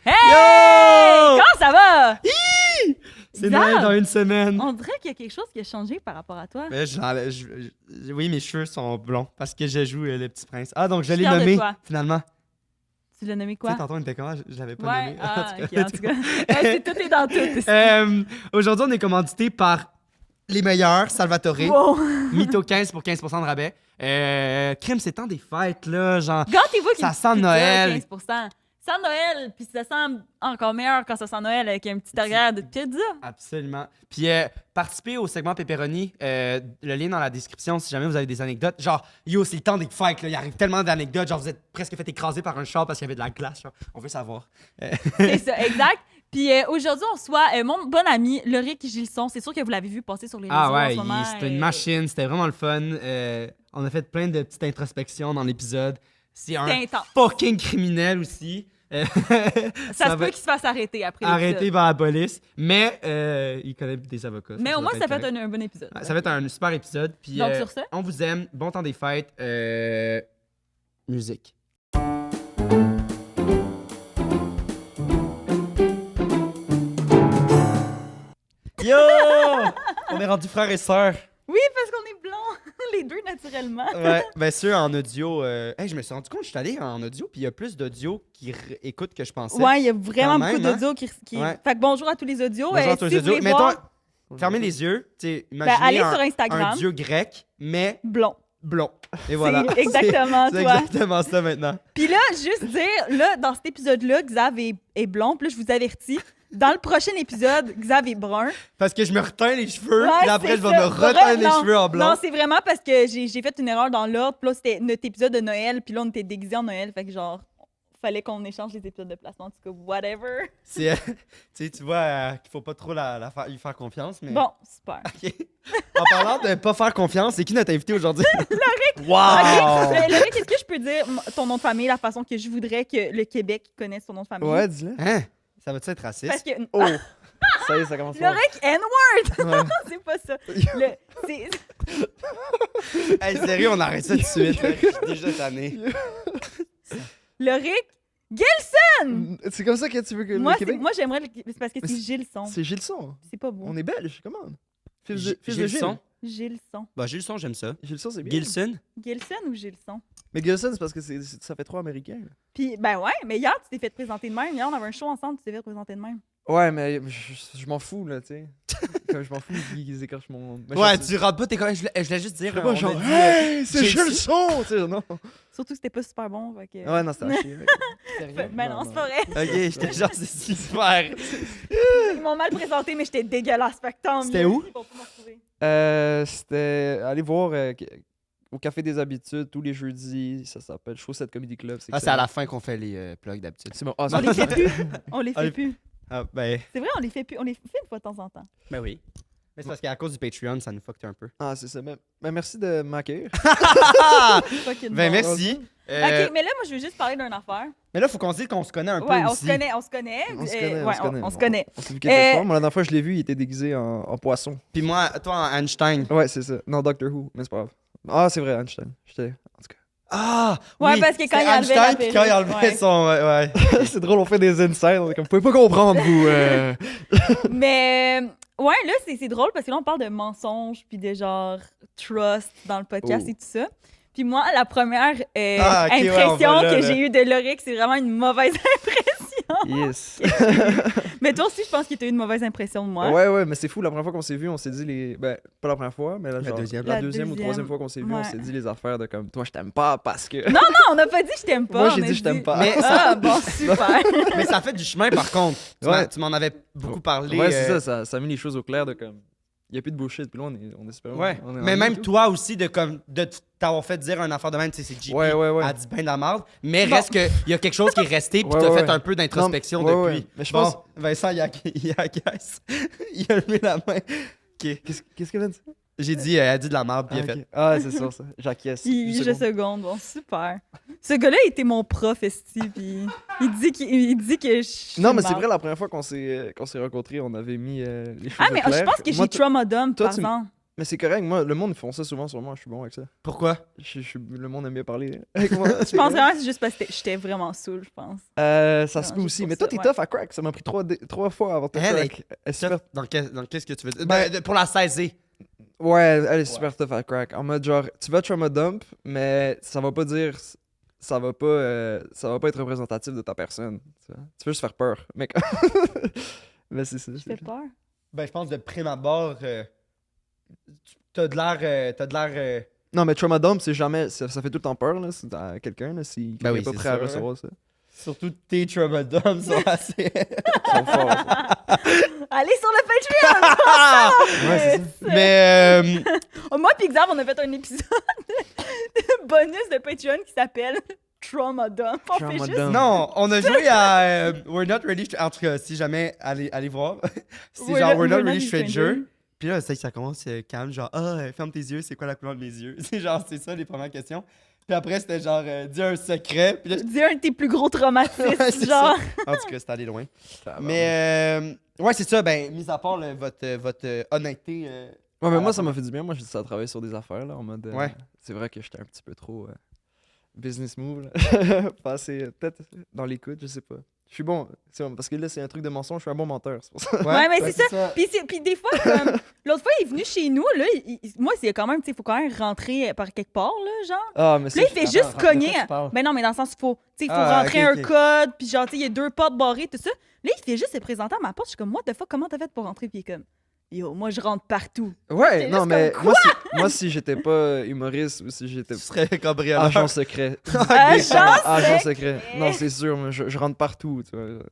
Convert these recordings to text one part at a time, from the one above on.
Hey! Yo! Comment ça va? C'est Bizarre. Noël dans une semaine. On dirait qu'il y a quelque chose qui a changé par rapport à toi. Mais oui, mes cheveux sont blonds parce que je joue le petit prince. Ah, donc je Je suis l'ai fière de nommé, toi. finalement. Tu l'as nommé Tu sais, quoi? tantôt, on était comment? Je l'avais pas Ouais, nommé. ah, En tout ok, cas, en tout cas. Ouais, tout est dans tout. Aujourd'hui, on est commandité par les meilleurs, Salvatore. Wow. Mytho 15 pour 15% de rabais. Crème, c'est temps des fêtes, là. Genre, Gâtez-vous qu'il Ça sent Noël. 15%. Ça sent Noël, puis ça sent encore meilleur quand ça sent Noël avec un petit arrière de pizza. absolument. Puis, participez au segment Pepperoni. Le lien dans la description si jamais vous avez des anecdotes. Genre, yo, c'est le temps des fêtes, là. Il arrive tellement d'anecdotes. Genre, vous êtes presque fait écraser par un char parce qu'il y avait de la glace. Genre. On veut savoir. C'est ça, exact. Puis aujourd'hui, on reçoit mon bon ami, Loric Gilson. C'est sûr que vous l'avez vu passer sur les réseaux Ah en ouais, ce moment. c'était une machine. C'était vraiment le fun. On a fait plein de petites introspections dans l'épisode. C'est un C'était intense. fucking criminel aussi. Ça se va peut être qu'il se fasse arrêter après arrêté l'épisode. par la police. Mais il connaît des avocats. Mais au moins, ça va fait être correct. un bon épisode. Ça va être un super épisode. Puis, Donc, sur ce? on vous aime. Bon temps des fêtes. Musique. Yo! On est rendu frères et sœurs. Oui, parce qu'on est blancs, les deux naturellement. Ouais, bien sûr, en audio. Hey, je me suis rendu compte que je suis allé en audio, puis il y a plus d'audio qui écoutent que je pensais. Ouais, il y a vraiment Quand beaucoup même, hein? d'audio qui... Ouais. Fait que bonjour à tous les audios. Bonjour à tous si les vous audios. voulez Mettons, voir, fermez les yeux. ben, Imaginez allez sur un Instagram. dieu grec, mais Blond. blond. Et voilà. C'est exactement C'est toi. exactement ça maintenant. Puis là, juste dire, là, dans cet épisode-là, Xav est blond. Puis là, je vous avertis, dans le prochain épisode, Xav est brun. Parce que je me reteins les cheveux, Ouais, puis après, c'est je vais ça. me reteindre les Non, cheveux en blanc. Non, c'est vraiment parce que j'ai fait une erreur dans l'ordre. Puis là, c'était notre épisode de Noël. Puis là, on était déguisés en Noël. Fait que genre, fallait qu'on échange les épisodes de placement. En tout cas, whatever. C'est, tu vois qu'il faut pas trop lui faire confiance. Mais... Bon, super. OK. En parlant de pas faire confiance, c'est qui notre invité aujourd'hui? OK. Wow! Loric, est-ce que je peux dire ton nom de famille, la façon que je voudrais que le Québec connaisse ton nom de famille? Ouais, dis-le. Hein? Ça va-tu être raciste? Parce que Oh! Ça y est, ça commence fort. Loric N-word! Ouais. C'est pas ça. C'est... Hey, sérieux, on arrête ça tout de suite. Là. Je suis déjà tanné. Loric Gilson! C'est comme ça que tu veux que Moi, le Québec... moi j'aimerais... C'est parce que Mais c'est Gilson. C'est Gilson. C'est pas beau. On est belge, comment? Fils de Gilson? Gilles. Gilson. Bah, Gilson, j'aime ça. Gilson, c'est bien. Gilson? Gilson ou Gilson? Mais Gilson, c'est parce que ça fait trop américain. là. Puis, ben ouais, mais hier, tu t'es fait présenter de même. Hier, on avait un show ensemble, tu t'es fait présenter de même. Ouais, mais je m'en fous, là, tu sais. Comme je m'en fous qu'ils écorchent mon... Mais Ouais, je- tu rentres pas, t'es quand même. Je voulais juste dire. Je on pas genre, a dit, hey, c'est Gilson. Gilson! Tu sais, non. Surtout que c'était pas super bon. Fait que... Ouais, non, c'était à chier. Ben non, c'est pas vrai. Ok, j'étais genre, c'est super. Ils m'ont mal présenté, mais j'étais dégueulasse. Fait que tant mieux. C'était où? Ils vont pas me retrouver. C'était... Allez voir au Café des Habitudes tous les jeudis. Ça s'appelle Chaussette Comedy Club. Ah, c'est à la fin qu'on fait les plugs d'habitude. C'est bon. Ah, On les fait plus. On les Allez. fait plus. Ah, ben. C'est vrai, on les fait plus. On les fait une fois de temps en temps. Ben oui. Mais c'est parce qu'à cause du Patreon, ça nous fucked un peu. Ah, c'est ça. Ben, merci de m'accueillir. Fucking Ben bon. merci. Ok, mais là, moi, je veux juste parler d'une affaire. Mais là, faut qu'on se dise qu'on se connaît un peu Ouais, on aussi. se connaît, on se connaît. On se connaît, Ouais, on se connaît. On s'est vu quelques Euh, fois. Moi, la dernière fois que je l'ai vu, il était déguisé en poisson. Puis moi, toi en Einstein. Ouais, c'est ça. Non, Doctor Who, mais c'est pas grave. Ah, c'est vrai, Einstein. J'étais... En tout cas. Ah! Ouais, oui, parce que quand c'est il enlevait la Einstein, puis quand il perruque, enlevait ouais. son. Ouais. c'est drôle, on fait des insides. On est comme, vous pouvez pas comprendre, vous. Mais ouais, là, c'est drôle parce que là, on parle de mensonges puis de genre trust dans le podcast Oh. et tout ça. Puis moi, la première Ah, ok, ouais, on impression va là, que là. j'ai eue de Loric, c'est vraiment une mauvaise impression. Yes. Mais toi aussi, je pense que tu as eu une mauvaise impression de moi. Ouais, mais c'est fou. La première fois qu'on s'est vu, on s'est dit les. Ben, pas la première fois, mais La genre, deuxième. la La deuxième ou deuxième. troisième fois qu'on s'est vu, on Ouais. s'est dit les affaires de comme, toi, je t'aime pas parce que. Non, on n'a pas dit je t'aime pas. Moi, j'ai on a dit je t'aime pas. Mais Ah, bon, super. Mais ça fait du chemin par contre. Ouais. Tu m'en avais beaucoup parlé. Ouais, c'est ça a mis les choses au clair de comme. Il y a plus de bullshit, puis là, on est super. Ouais. on est en Mais ligne même et tout. toi aussi, de t'avoir fait dire une affaire de même, tu sais, c'est JP. Ouais. Elle dit ben de la merde. Mais Bon. reste qu'il y a quelque chose qui est resté, puis Ouais, t'as ouais, fait ouais. un peu d'introspection Non, ouais, depuis. ouais. Mais je Bon, pense- Vincent, il agace. Il a levé la main. Ok. Qu'est-ce qu'elle a dit? J'ai dit, elle a dit de la merde, puis il a ok. fait. Ah, c'est sûr, ça. J'acquiesce. Une Je seconde. seconde, bon, super. Ce gars-là était mon prof, esti, puis il dit que je suis Non, mais c'est marde. vrai, la première fois qu'on s'est rencontrés, on avait mis les choses Ah, au mais clair. je pense que Moi, j'ai trauma dump, toi, par exemple. Mais c'est correct, moi, le monde, ils font ça souvent sur moi, je suis bon avec ça. Pourquoi? Le monde aime bien parler avec moi. Je pense vraiment que c'est juste parce que j'étais vraiment saoul, je pense. Ça se Non, peut juste aussi. pour Mais toi, ça, t'es tough à crack. Ça m'a pris 3 fois avant de te Elle crack. Elle est super... Dans qu'est-ce que tu veux dire? Ben- Pour la saisir. Ouais, elle est super tough à crack. En mode genre, tu vas trauma dump, mais ça va pas dire... Ça va pas être représentatif de ta personne. Tu vois. Tu veux juste faire peur. Mais, mais c'est ça. Je fais peur. Ben, je pense de prime abord, t'as de l'air. Non, mais trauma dump, c'est jamais... Ça fait tout le temps peur, là, à quelqu'un, là, s'il Ben est oui, pas c'est prêt à sûr, recevoir ça. Surtout tes trauma dumps sont assez. Ils sont forts, ça. Allez sur le Patreon! Ouais, c'est ça. Mais. Moi puis Xav, on a fait un épisode bonus de Patreon qui s'appelle Trauma Dump. On Trauma fait juste... Dump. Non, on a joué à We're Not Really. En tout cas, si jamais, allez voir. C'est genre We're Not Really Stranger. Puis là, ça commence calme, genre, ferme tes yeux, c'est quoi la couleur de mes yeux? C'est genre, c'est ça les premières questions. Puis après, c'était genre, dis un secret. Puis là, Dis un de tes plus gros traumatismes, Ouais, c'est genre. en tout cas, c'est allé loin. Mais, ouais, c'est ça, ben, mis à part votre honnêteté. Ouais, mais moi, ça m'a fait du bien. Moi, j'ai dit ça à travailler sur des affaires, là, en mode... Ouais. C'est vrai que j'étais un petit peu trop business move, là. Passer peut-être dans l'écoute, je sais pas. Je suis bon, parce que là, c'est un truc de mensonge, je suis un bon menteur, c'est pour ça. Ouais, mais c'est ça. Puis des fois, comme, l'autre fois, il est venu chez nous, là, moi, c'est quand même, tu sais, il faut quand même rentrer par quelque part, là, genre. Ah, mais Puis là, il fait juste cogner. Ben Ben non, mais dans le sens, il faut Ah, rentrer ok, un ok. code, puis genre, tu sais, il y a 2 portes barrées, tout ça. Là, il fait juste se présenter à ma porte. Je suis comme, what the fuck, comment t'as fait pour rentrer? Puis il est comme, yo, moi, je rentre partout. Ouais, C'est non, juste mais comme, moi, si j'étais pas humoriste ou si j'étais Tu serais cambrioleur. agent secret. Agent secret. Non, c'est sûr, mais je rentre partout, tu vois.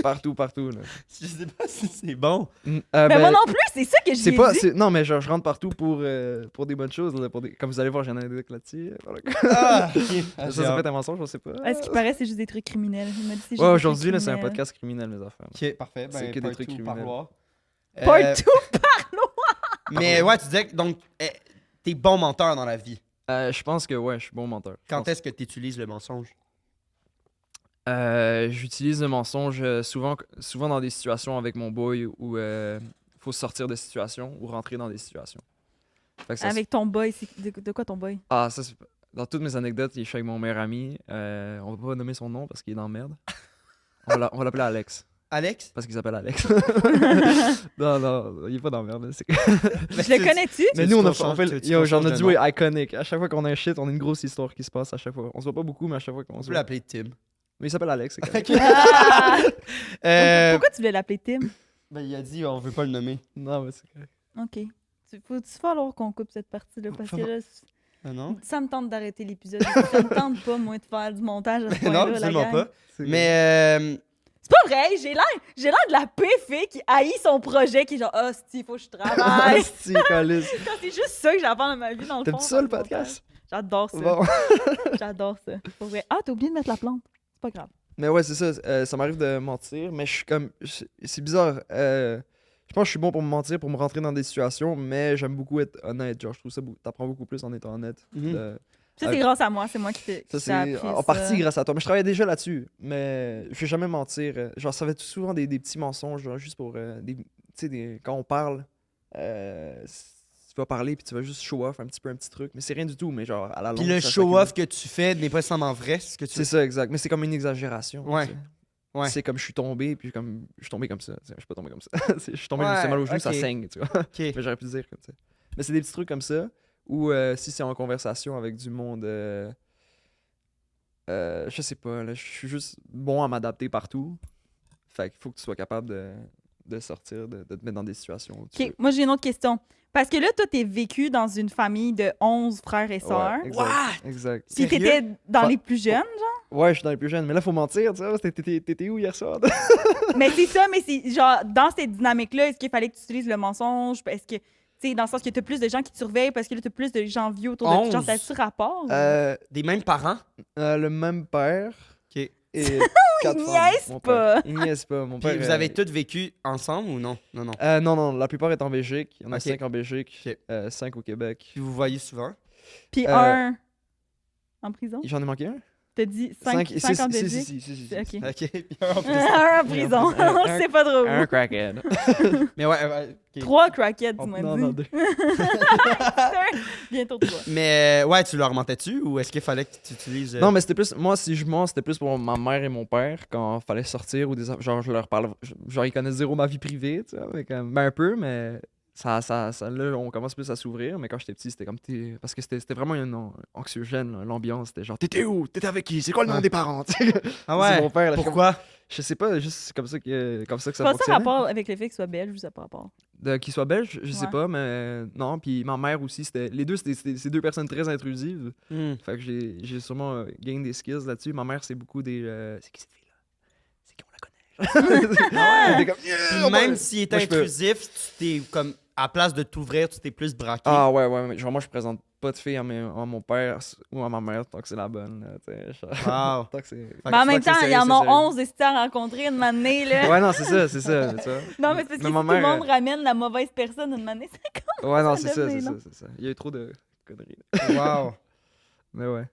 Partout, là. Je sais pas si c'est bon. Mais moi non plus, c'est ça que j'ai C'est dit. pas, non, mais genre, je rentre partout pour des bonnes choses. Là, comme vous allez voir, j'ai un anecdote là-dessus. Voilà. Ah, ok. Ça, ça peut être un mensonge, je sais pas. À ce qui paraît, c'est juste des trucs criminels. Il m'a dit, c'est juste Ouais, des aujourd'hui, trucs là, c'est un criminels. podcast criminel, mes affaires. Ok, parfait. C'est Ben, que des part trucs two, criminels. parloir. Partout. Mais ouais, tu disais que donc, t'es bon menteur dans la vie. Je pense que, ouais, je suis bon menteur. Je Quand pense. est-ce que tu utilises le mensonge? J'utilise le mensonge souvent dans des situations avec mon boy où faut sortir de situations ou rentrer dans des situations. Fait que ça, Avec ton boy, c'est de quoi ton boy? Ah, ça, dans toutes mes anecdotes, je suis avec mon meilleur ami. On va pas nommer son nom parce qu'il est dans la merde. On va l'appeler Alex. Alex? Parce qu'il s'appelle Alex. non, il est pas dans la merde. Je le connais-tu? Mais nous, on changes- fait. tu Yo, j'en changes ai de dit, nom. oui, iconic. À chaque fois qu'on a un shit, on a une grosse histoire qui se passe à chaque fois. On se voit pas beaucoup, mais à chaque fois qu'on On se peut voit. l'appeler Tim. Mais il s'appelle Alex, c'est correct. Ah! Euh, Pourquoi tu voulais l'appeler Tim? ben, il a dit on veut pas le nommer. Non, mais c'est correct. OK. Faut-tu falloir qu'on coupe cette partie-là? Parce que là, Ah non? ça me tente d'arrêter l'épisode. Ça me tente pas, moi, de faire du montage à ce Non, point-là, la absolument gang. pas. C'est Mais C'est pas vrai, j'ai l'air de la fille qui haït son projet, qui est genre, ah, il faut que je travaille. Asti, Calice. C'est juste ça que j'apprends dans ma vie, dans le fond. T'aimes-tu ça, le dans podcast? montage. J'adore ça. Bon. J'adore ça. Pour vrai. Ah, t'as oublié de mettre la plante. C'est pas grave. Mais ouais, c'est ça. Ça m'arrive de mentir, mais je suis comme. C'est bizarre. Je pense que je suis bon pour me mentir, pour me rentrer dans des situations, mais j'aime beaucoup être honnête. Genre, je trouve ça. T'apprends beaucoup plus en étant honnête. Mhm. Ça, c'est grâce à moi. C'est moi qui t'ai Ça, qui t'ai c'est appris en ça. partie grâce à toi. Mais je travaillais déjà là-dessus. Mais je vais jamais mentir. Genre, ça va être souvent des petits mensonges, genre, juste pour. Tu sais, quand on parle, tu vas parler puis tu vas juste show off un petit truc. Mais c'est rien du tout. Mais genre, à la longue. puis le ça show-off s'accumule. que tu fais n'est pas nécessairement vrai, c'est ce que tu C'est ça, exact. Mais c'est comme une exagération. Ouais. tu sais. Ouais. C'est comme je suis tombé, puis comme je suis tombé comme ça. Tu sais, je suis pas tombé comme ça. Je suis tombé, Ouais, c'est mal au genou, ok. ça saigne, tu vois. Ok. Mais j'aurais pu le dire comme ça. Mais c'est des petits trucs comme ça, ou si c'est en conversation avec du monde, je sais pas, là, je suis juste bon à m'adapter partout. Fait qu'il faut que tu sois capable de sortir, de te mettre dans des situations. Où tu OK, moi, j'ai une autre question. Parce que là, toi, t'es vécu dans une famille de 11 frères et veux. sœurs. Ouais, exact. What? Exact. Puis Sérieux? t'étais dans Fa- les plus jeunes, genre? Ouais, je suis dans les plus jeunes. Mais là, faut mentir, tu vois. T'étais où hier soir? Mais c'est ça, mais c'est genre, dans cette dynamique-là, est-ce qu'il fallait que tu utilises le mensonge? Est-ce que, tu sais, dans le sens que t'as plus de gens qui te surveillent parce que là, t'as plus de gens vieux autour de toi. Genre, 11. t'as-tu rapport? Des mêmes parents? Le même père. Ok. Et quatre il femmes, niaise mon pas. père. Il niaise pas. Mon Puis père. vous avez tous vécu ensemble ou non? Non, non. Non, la plupart est en Belgique. Il y en a Ok. 5 en Belgique, Ok. 5 au Québec. Puis vous voyez souvent? Puis Euh, un en prison? J'en ai manqué un? T'as dit 5 en Belgique? Si. Ok. Ok. Puis un en prison. Un en prison. Un- C'est pas drôle. Un crackhead. Mais ouais. Ok. 3 crackheads, tu m'as Non, dit. 2. Bientôt 3. Mais ouais, tu leur mentais-tu ou est-ce qu'il fallait que tu utilises. Non, mais c'était plus. Moi, si je mens, c'était plus pour ma mère et mon père quand fallait sortir ou des. Genre, je leur parle. Genre, ils connaissent zéro ma vie privée, tu sais. Ben, un peu, mais. Là, on commence plus à s'ouvrir, mais quand j'étais petit, c'était comme. Parce que c'était vraiment anxiogène, là, l'ambiance. C'était genre, t'étais où? T'étais avec qui? C'est quoi le nom Ouais. des parents? Tu sais. Ah ouais. C'est mon père, là, Pourquoi? Je sais pas, juste c'est comme ça que ça Pas ça fonctionnait. rapport avec le fait qu'il soit belge ou ça pas rapport? Qu'il soit belge, je sais Ouais. pas, mais non. Puis ma mère aussi, les deux, c'est deux personnes très intrusives. Hmm. Fait que j'ai sûrement gain des skills là-dessus. Ma mère, c'est beaucoup des. C'est qui cette fille-là? C'est qui on la connaît? Elle était comme, yeah, Même ouais. s'il était Moi, je peux- intrusif, tu t'es comme. À place de t'ouvrir, tu t'es plus braqué. Ah ouais, mais genre moi je présente pas de filles à mon père ou à ma mère tant que c'est la bonne. Là, tu sais, genre, Wow. tant que c'est. Mais en même tant que temps, c'est il y en sérieux, a c'est sérieux. 11 des à rencontrer une année, là. Ouais, non, c'est ça. Tu vois. Non, mais c'est parce que Mais si ma tout le mère, monde ramène la mauvaise personne une année, c'est Ouais, non, ça c'est devenait, ça. Il y a eu trop de conneries. Là. Wow. Mais ouais.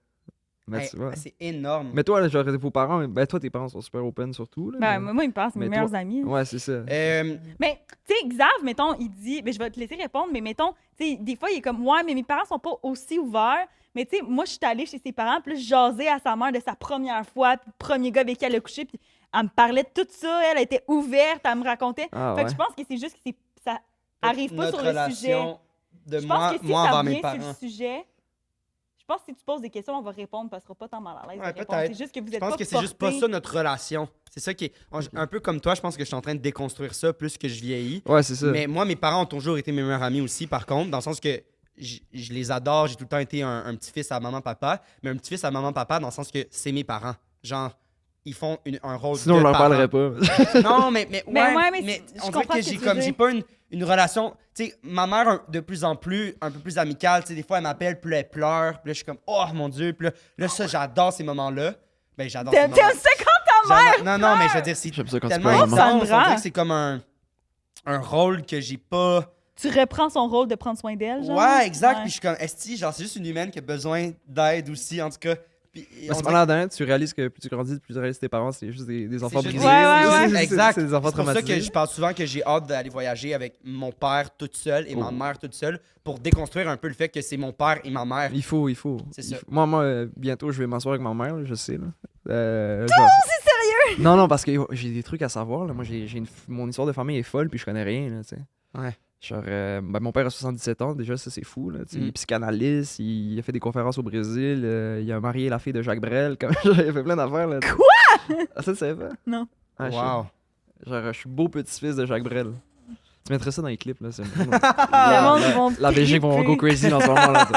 Mais Hey, tu vois. c'est énorme. Mais toi, là, genre, vos parents, ben toi, tes parents sont super open surtout. Là, Ben, mais- moi, il me passe mes mais meilleurs toi- amis. Ouais, c'est ça. Mais, tu sais, Xav, mettons, il dit, ben, je vais te laisser répondre, mais mettons, tu sais, des fois, il est comme, ouais, mais mes parents sont pas aussi ouverts. Mais, tu sais, moi, je suis allée chez ses parents, puis là, je jasais à sa mère de sa première fois, puis le premier gars avec qui elle a couché, puis elle me parlait de tout ça, elle était ouverte, elle me racontait. Ah, Fait ouais. que je pense que c'est juste que ça arrive pas Notre sur le sujet. relation de Je moi, pense que si moi ça envers mes vient sur parents. le sujet, je pense que si tu poses des questions, on va répondre, parce qu'on sera pas tant mal à l'aise Ouais, de répondre. peut-être. C'est juste que vous Je êtes pense pas que c'est juste pas portés. ça notre relation. C'est ça qui est. Un peu comme toi, je pense que je suis en train de déconstruire ça plus que je vieillis. Ouais, c'est ça. Mais moi, mes parents ont toujours été mes meilleurs amis aussi, par contre, dans le sens que je les adore. J'ai tout le temps été un petit-fils à maman-papa, mais un petit-fils à maman-papa dans le sens que c'est mes parents. Genre, ils font un rôle Sinon, de on leur parent. parlerait pas. Non, mais Mais ouais, mais je on dirait comprends que ce que j'ai tu veux dire. j'ai pas une relation. Tu sais, ma mère, de plus en plus, un peu plus amicale. Tu sais, des fois, elle m'appelle, puis là, elle pleure, puis là, je suis comme, oh mon Dieu, puis là, ça, j'adore ces moments-là. Ben, j'adore ces T'aimes moments-là. ça quand ta mère? Non, non, mais je veux dire, c'est J'aime ça quand tu tellement pleures, intense. maman. On Ça me rend. dirait que c'est comme un rôle que j'ai pas. Tu reprends son rôle de prendre soin d'elle, genre? Ouais, exact. Ouais. Puis je suis comme, esti, genre, c'est juste une humaine qui a besoin d'aide aussi, en tout cas. Puis, Mais on c'est dirait- pendant d'un, tu réalises que plus tu grandis, plus tu réalises que tes parents, c'est juste des enfants juste brisés. des- Ouais, C'est- Exact. C'est des enfants C'est pour ça que traumatisés. je parle souvent que j'ai hâte d'aller voyager avec mon père toute seule et ma Oh. mère toute seule pour déconstruire un peu le fait que c'est mon père et ma mère. Il faut. C'est ça. Moi, bientôt, je vais m'asseoir avec ma mère, là, je sais. Là. C'est sérieux? Non, parce que j'ai des trucs à savoir. Là. Moi, mon histoire de famille est folle, puis je connais rien. Là, tu sais. Ouais. Genre, ben, mon père a 77 ans, déjà, ça c'est fou. Là, tu sais. Il Mm. est psychanalyste, il a fait des conférences au Brésil, il a marié la fille de Jacques Brel. Comme, il a fait plein d'affaires. Là, Quoi? Ah, ça, tu savais pas? Non. Ah, Wow. Genre, je suis beau petit-fils de Jacques Brel. Tu mettrais ça dans les clips, là. C'est Le monde, ils vont la Belgique vont triper. go crazy en ce moment. Là,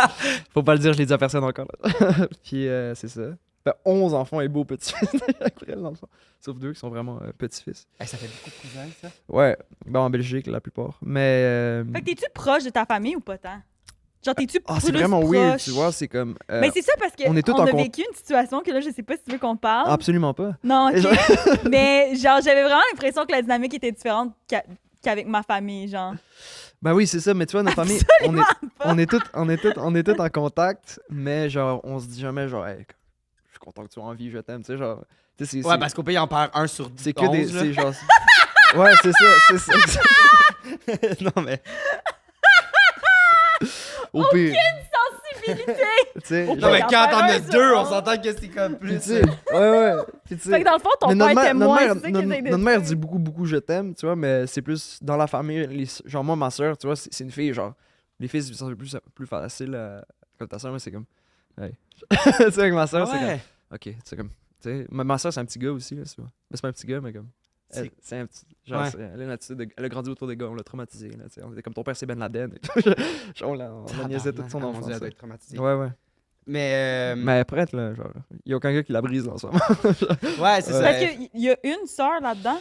faut pas le dire, je l'ai dit à personne encore. Là. Puis c'est ça. Fait 11 enfants et beaux petits-fils de Jacques Brel, dans le fond. Sauf 2 qui sont vraiment petits-fils. Hey, ça fait beaucoup de cousins, ça. Ouais, ben en Belgique, la plupart. Mais. Fait que t'es-tu proche de ta famille ou pas tant? Genre, t'es-tu Ah, plus c'est vraiment weird, proche? tu vois. C'est comme. Mais c'est ça parce qu'on on est tous en a compte- vécu une situation que là, je sais pas si tu veux qu'on parle. Absolument pas. Non, ok. Et Mais genre, j'avais vraiment l'impression que la dynamique était différente qu'avec ma famille, genre. Ben oui, c'est ça, mais tu vois, notre famille, on est tous en contact, mais genre, on se dit jamais, genre, hey, je suis content que tu sois en vie, je t'aime, tu sais, genre. Tu sais, Ouais, parce qu'au pays, on perd 1 sur 10. c'est que des. C'est genre. Ouais, c'est ça. Non, mais. Au pire. Sensibilité! Tu sais, Au genre, Non, mais t'en quand t'en perds as un 2, sur on 11. s'entend que c'est comme puis plus. tu sais, ouais. Puis tu sais. Fait que dans le fond, ton Mais père notre témoin, mère, c'est ça que j'essaie de notre mère dire. dit beaucoup je t'aime, tu vois, mais c'est plus dans la famille. Genre, moi, ma soeur, tu vois, c'est une fille, genre, les filles, c'est un peu plus facile. Comme ta soeur, moi, c'est comme. Hey. Tu sais, avec ma soeur, c'est comme. Ouais. Ok, c'est comme. Tu sais, ma soeur, c'est un petit gars aussi, là, tu vois. Mais c'est pas un petit gars, mais comme. C'est un petit. Genre, Ouais. elle a une attitude elle a grandi autour des gars, on l'a traumatisé, là, tu sais. On était comme ton père, c'est Ben Laden. Genre, on la niaisait toute son Ah, mon enfance. Dieu, elle là. doit être traumatisée. Ouais. Mais. Mais elle est prête, là, genre. Il y a aucun gars qui la brise en ce moment. Ouais, c'est ça. Parce qu'il y a une sœur là-dedans.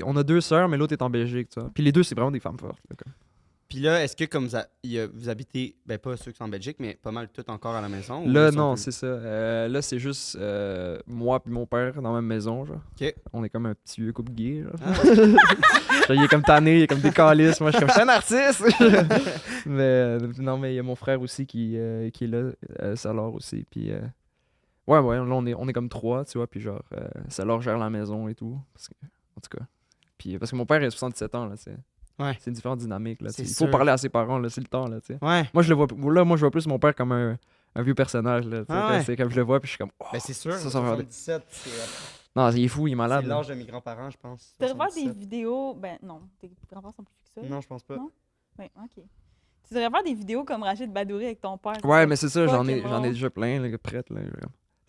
On a 2 sœurs, mais l'autre est en Belgique, tu vois. Puis les deux, c'est vraiment des femmes fortes. Là, comme. Puis là, est-ce que comme vous habitez, ben pas ceux qui sont en Belgique, mais pas mal tout encore à la maison? ou Là, ils sont non, plus- c'est ça. Là, c'est juste moi puis mon père dans la même maison, genre. Ok. On est comme un petit vieux couple gay, genre. Ah. Genre, il est comme tanné, il est comme des calices. Moi, je suis comme, je suis un artiste! mais non, mais il y a mon frère aussi qui est là, Salor aussi. Puis, Ouais, là, on est comme 3, tu vois, puis genre, ça leur gère la maison et tout. En tout cas. Puis parce que mon père a 77 ans, là, tu sais. Ouais. C'est une différente dynamique, là. C'est Il faut sûr. parler à ses parents, là, c'est le temps, là, tu sais. Ouais. Moi, je vois plus mon père comme un vieux personnage, là, tu sais. Ah ouais. C'est comme je le vois, puis je suis comme, oh, Ben, c'est sûr. ça va 77, c'est non, il est fou, il est malade. là. l'âge de mes grands-parents, je pense. Tu devrais faire des 77. vidéos. Ben non, tes grands-parents sont plus vieux que ça. Non, je pense pas. Non? Oui, ok. Tu devrais faire des vidéos comme Rachid Badouri avec ton père. Ouais, mais c'est ça, Fuck j'en ai it, déjà plein, là, prêtes, là.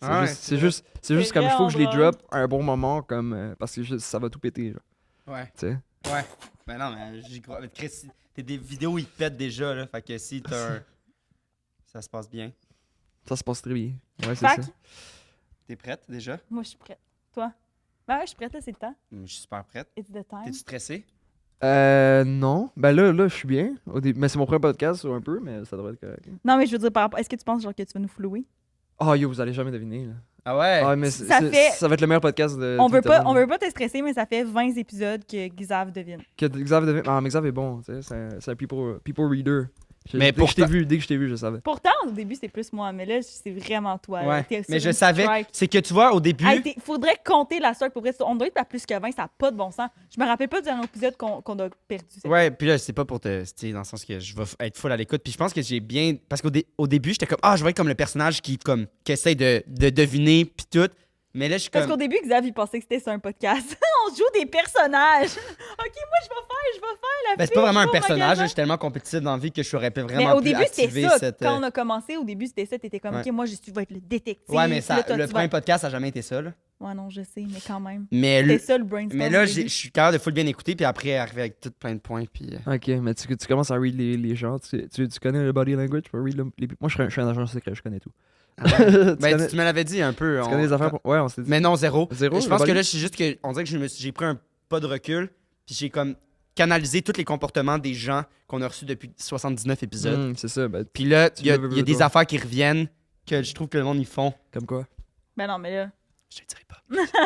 C'est Ah ouais, juste, c'est c'est juste comme il faut que je les vraiment drop à un bon moment, comme, parce que ça va tout péter, genre, Ouais. tu sais. Ouais. Ben non, mais j'y crois. Chris, t'as des vidéos, ils te pètent déjà, là. Fait que si t'as un. Ça se passe bien. Ça se passe très bien. Ouais, c'est Fac, ça. T'es prête déjà? moi je suis prête. Toi? Ben ouais, je suis prête, là, c'est le temps. Je suis super prête. It's the time. T'es-tu stressé? Non. Ben là, je suis bien. Mais c'est mon premier podcast, un peu, mais ça devrait être correct. Non, mais je veux dire, par rapport. Est-ce que tu penses genre que tu vas nous flouer? Oh yo, vous allez jamais deviner, là. Ah ouais? Ah, mais Ça fait- ça va être le meilleur podcast de. On veut Twitter. pas, on veut pas te stresser, mais ça fait 20 épisodes que Gizav devine. Que Xav devine. Ah, mais Xav est bon, tu sais. C'est un people reader. Mais Dès que je t'ai vu, je savais. Pourtant, au début, c'était plus moi, mais là, c'est vraiment toi. Ouais. T'es Mais sur je une savais. strike. C'est que tu vois, au début. Hey, faudrait compter la stock pour vrai. On doit être à plus que 20, ça n'a pas de bon sens. Je me rappelle pas du dernier épisode qu'on a perdu. Ouais, puis là, c'est pas pour te. Dans le sens que je vais être full à l'écoute. Puis je pense que j'ai bien. Parce au début, j'étais comme. Ah, je vais être comme le personnage qui essaie de deviner, puis tout. Mais là, je suis Parce comme. qu'au début, Xav, il pensait que c'était ça un podcast. On joue des personnages. OK, moi, je vais faire la Ben, c'est fille, pas vraiment je un vais au personnage, là, magasin. je suis tellement compétitif dans la vie que je aurais pu Mais vraiment au plus début, c'était activer ça. cette. Quand on a commencé, au début, c'était ça. T'étais comme, Ouais. OK, moi, je vais être le détective. Ouais, mais Puis là, toi, le tu premier vas- podcast, ça n'a jamais été ça, là. Ouais, non, je sais, mais quand même. Mais, C'était ça, le brainstorm. mais là, au je début. suis capable de full bien écouter, puis après, arriver avec tout plein de points, puis. Ok, mais tu commences à read les gens. Tu connais le body language? Tu peux read moi, je suis un agent secret, je connais tout. Ben, tu me l'avais dit un peu. Tu connais les affaires? Ouais, on s'est dit. Mais non, zéro. Zéro, Je le pense que body? là, c'est juste que. On dirait que j'ai pris un pas de recul, puis j'ai comme canalisé tous les comportements des gens qu'on a reçus depuis 79 épisodes. C'est ça, ben, Puis là, Tu il y a veux, des toi. affaires qui reviennent que je trouve que le monde, ils font. comme quoi? Ben non, mais là. Je te dirai pas.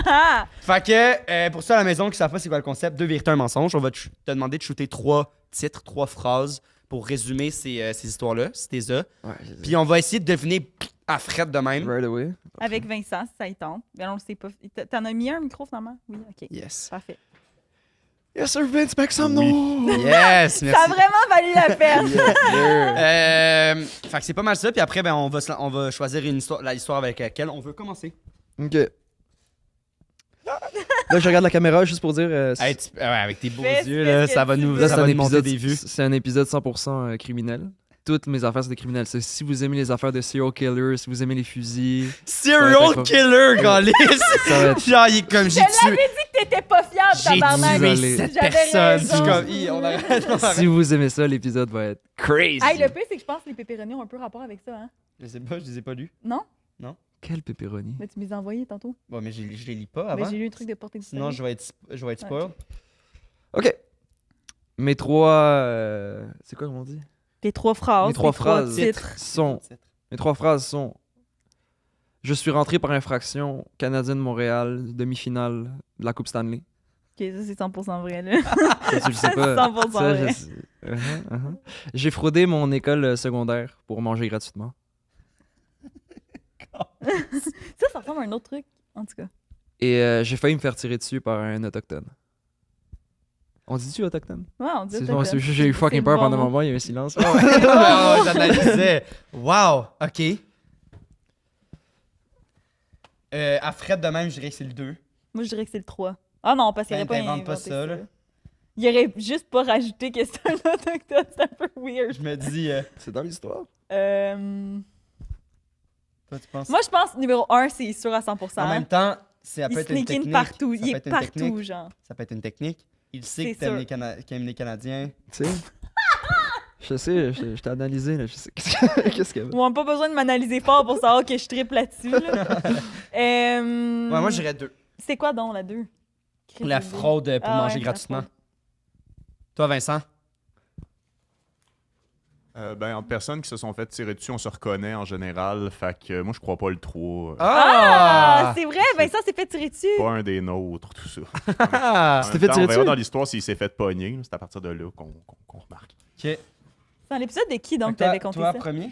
Ah! Fait que, pour ça, à la maison, qui savent pas c'est quoi le concept, 2 vérités, un mensonge, on va te demander de shooter 3 titres, 3 phrases pour résumer ces histoires-là, si t'es ça. Ouais, Puis on va essayer de deviner à Fred de même. right away. Avec Vincent, si ça y tente. Ben, on le sait pas. T'en as mis un micro, finalement? Oui, OK. Yes. Parfait. Yes, sir, Vince, make some noise! Yes, Ça a merci. vraiment valu la peine. Fait que c'est pas mal ça, puis après, ben, on va choisir l'histoire avec laquelle on veut commencer. Ok. Là, je regarde la caméra juste pour dire. Hey, ouais, avec tes beaux Fais yeux, ce là, que ça va tu nous veux. Là, ça c'est va un nous monter épisode, des vues. c'est un épisode 100% criminel. Toutes mes affaires, c'est des criminels. Si vous aimez les affaires de serial killer, si vous aimez les fusils, Serial Ouais, killer, Gaulis! ça va être. Genre, il est comme j'ai Je l'avais tué. dit que t'étais pas fiable, J'ai tabarnak. tué Désolé. cette J'avais personne. Je suis raison. comme, on arrête, on arrête. Si vous aimez ça, l'épisode va être crazy. Hey, le pire, c'est que je pense que les pépéronis ont un peu rapport avec ça, hein? Je sais pas, je les ai pas lus. Non? Quel pepperoni. Mais tu me les as envoyés tantôt. Bon, mais je les lis pas Mais avant. j'ai lu un truc de portée Sinon, je vais être spoiled. Ok. Mes 3. C'est quoi, comment on dit? Tes 3 phrases. Mes 3 tes phrases titres. Mes 3 phrases sont. Je suis rentré par infraction, Canadien de Montréal, demi-finale de la Coupe Stanley. Ok, ça, c'est 100% vrai, là. Ça, tu le sais pas. 100% Ça, vrai. je sais. J'ai fraudé mon école secondaire pour manger gratuitement. Ça ressemble à un autre truc, en tout cas. Et j'ai failli me faire tirer dessus par un autochtone. On dit-tu autochtone? Ouais, on dit C'est ça. bon, j'ai eu fucking peur pendant un moment, il y a eu un silence. Oh, j'analysais. Wow, ok. À Fred de même, je dirais que c'est le 2. Moi, je dirais que c'est le 3. Ah non, parce qu'il Ben, aurait pas t'inventes pas inventé ça, là. Il aurait juste pas rajouté que c'est un autochtone, c'est un peu weird. Je me dis, C'est dans l'histoire. toi, tu penses? Moi, je pense numéro 1, c'est sûr à 100%. En même temps, ça il peut être une sneak in technique. partout. Ça Il peut est être une partout, technique. genre. Ça peut être une technique. Il sait C'est que t'aimes sûr. qu'il aime les Canadiens. Tu sais? Je sais, je t'ai analysé, là. Je sais. Qu'est-ce qu'il y avait? On n'a pas besoin de m'analyser fort pour savoir que je triple là-dessus. Là. Ouais, moi, je dirais 2. C'est quoi donc la 2? La fraude pour Ah manger ouais, la gratuitement. fraude. Toi, Vincent? En personnes qui se sont fait tirer dessus, on se reconnaît en général. Fait que moi, je crois pas le 3. Ah! C'est vrai, Vincent s'est fait tirer dessus. Pas un des nôtres, tout ça. Ah! En t'es même fait temps, tirer on verra dessus? dans l'histoire s'il s'est fait pogner. C'est à partir de là qu'on remarque. Ok. C'est un épisode de qui, donc, Fait que t'avais compté toi, ça? premier?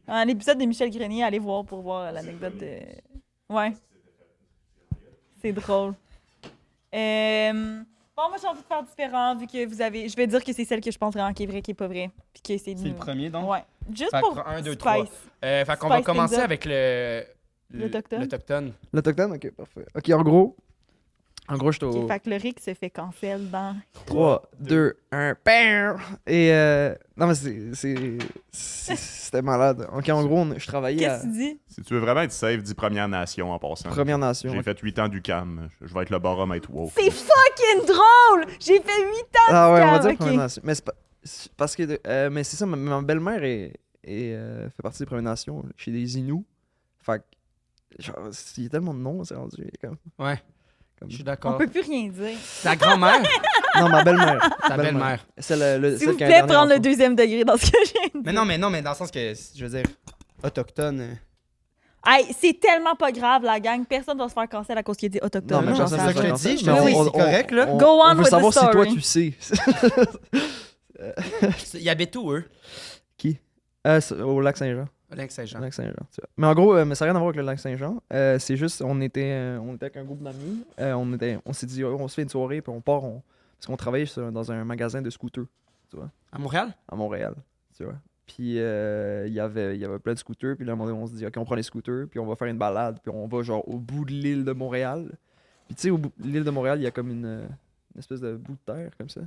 Un épisode de Michel Grenier, allez voir pour voir l'anecdote de... Ouais. C'est drôle. Bon, moi, j'ai envie de faire différent, vu que vous avez... Je vais dire que c'est celle que je pense vraiment qui est vraie, qui est pas vraie. Puis que c'est... C'est le premier, donc? Ouais. Juste Fait pour que 1, 2, Spice. 3. Fait qu'on va Spice commencer things up. avec L'Autochtone. l'Autochtone. L'Autochtone? Ok, parfait. Ok, en gros, je suis Ok, au fait que le Rick se fait cancel dans... 3, 2, 1, bam! Et non, mais c'était malade. Ok, en gros, je travaillais Qu'est-ce à que tu dis? Si tu veux vraiment être safe, dis Première Nation en passant. Première Nation. J'ai fait 8 ans du CAM. Je vais être le baromètre woke. C'est fucking drôle! J'ai fait 8 ans Ah ouais, on va Cam, dire ok. Première Nation. Mais c'est parce que. Mais c'est ça, ma belle-mère fait partie des Premières Nations, chez des Inuits. Fait que. Genre, il y a tellement de noms, c'est rendu. Comme, Ouais, comme- je suis On d'accord. peut plus rien dire. Ta grand-mère? Non, ma belle-mère. Ta belle-mère. Celle S'il vous plaît, prendre le deuxième degré dans ce que j'ai dit. Mais non, mais dans le sens que, je veux dire, autochtone. Hey, c'est tellement pas grave, la gang. Personne va se faire cancel à cause qu'il a dit autochtone. Non, mais non, personne c'est ça ne que je veut te faire dis, ça. je Mais te dis, on- c'est correct, là. Go on on veut with the savoir si toi story. tu sais. Ils habitent où, eux? Qui Au lac Saint-Jean. Lac Saint-Jean. Lac Saint-Jean. Tu vois. Mais en gros, mais ça n'a rien à voir avec le lac Saint-Jean. C'est juste, on était avec un groupe d'amis. On s'est dit, on se fait une soirée, puis on part. Parce qu'on travaillait dans un magasin de scooters À Montréal? à Montréal. Tu vois. Puis il y avait plein de scooters. Puis là, à un moment donné, on se dit, OK, on prend les scooters, puis on va faire une balade. Puis on va genre au bout de l'île de Montréal. Puis tu sais, au bout de l'île de Montréal, il y a comme une espèce de bout de terre, comme ça.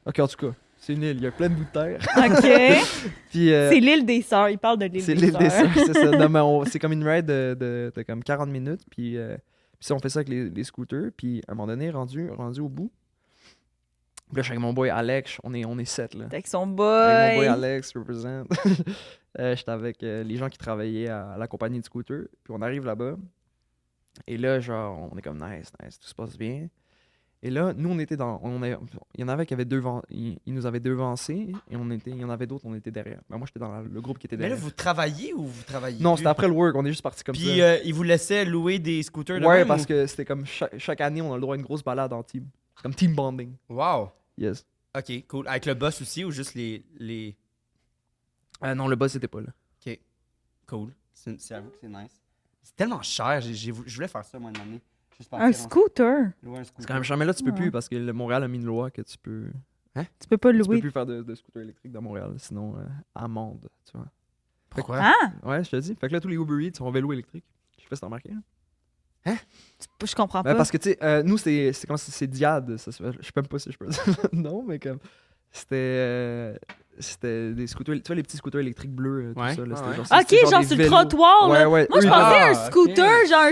OK, en tout cas, c'est une île. Il y a plein de bouts de terre. OK. Puis, C'est l'île des Sœurs. Il parle de l'île c'est des l'île des Sœurs. Sœurs, c'est ça. Non, mais c'est comme une ride de comme 40 minutes. Puis ça, on fait ça avec les scooters. Puis à un moment donné, rendu au bout. Puis là, je suis avec mon boy Alex. On est 7 là. Avec son Avec mon boy boy. Alex, represent. J'étais avec les gens qui travaillaient à la compagnie de scooter. Puis on arrive là-bas. Et là, genre, on est comme nice, tout se passe bien. Et là, nous, on était il y en avait qui avaient ils nous avaient devancés. Et il y en avait d'autres, on était derrière. Ben, moi, j'étais dans le groupe qui était Mais là, derrière. vous travaillez ou vous travaillez Non, plus? c'était après le work. On est juste parti comme Puis ça. ils vous laissaient louer des scooters de Ouais, même, parce ou- que c'était comme chaque année, on a le droit à une grosse balade en team. C'est comme team bonding. Wow. Yes. OK, cool. Avec le boss aussi ou juste les... Non, le boss, c'était pas là. Cool. J'avoue que c'est nice. C'est tellement cher. Je voulais faire ça, moi, une année. Juste Un partir en- scooter. louer un C'est scooter. quand même jamais là, tu peux Ouais. plus parce que le Montréal a mis une loi que tu peux Tu peux pas tu peux louer. plus faire de scooter électrique dans Montréal, sinon amende, tu vois. Pourquoi? Ah! Ouais, je te dis. Fait que là, tous les Uber Eats sont en vélo électrique. Je sais pas si t'as remarqué. Hein. Je comprends Ouais, pas. parce que, tu sais, nous, c'est Diad. Je sais même pas si je peux dire non, mais comme. C'était des scooters, tu vois, les petits scooters électriques bleus, tout Ouais, ça. Là, ouais, c'était ouais. OK, c'était genre des sur le vélos. trottoir, là. Ouais, ouais. Moi, je eux, pensais Ah, un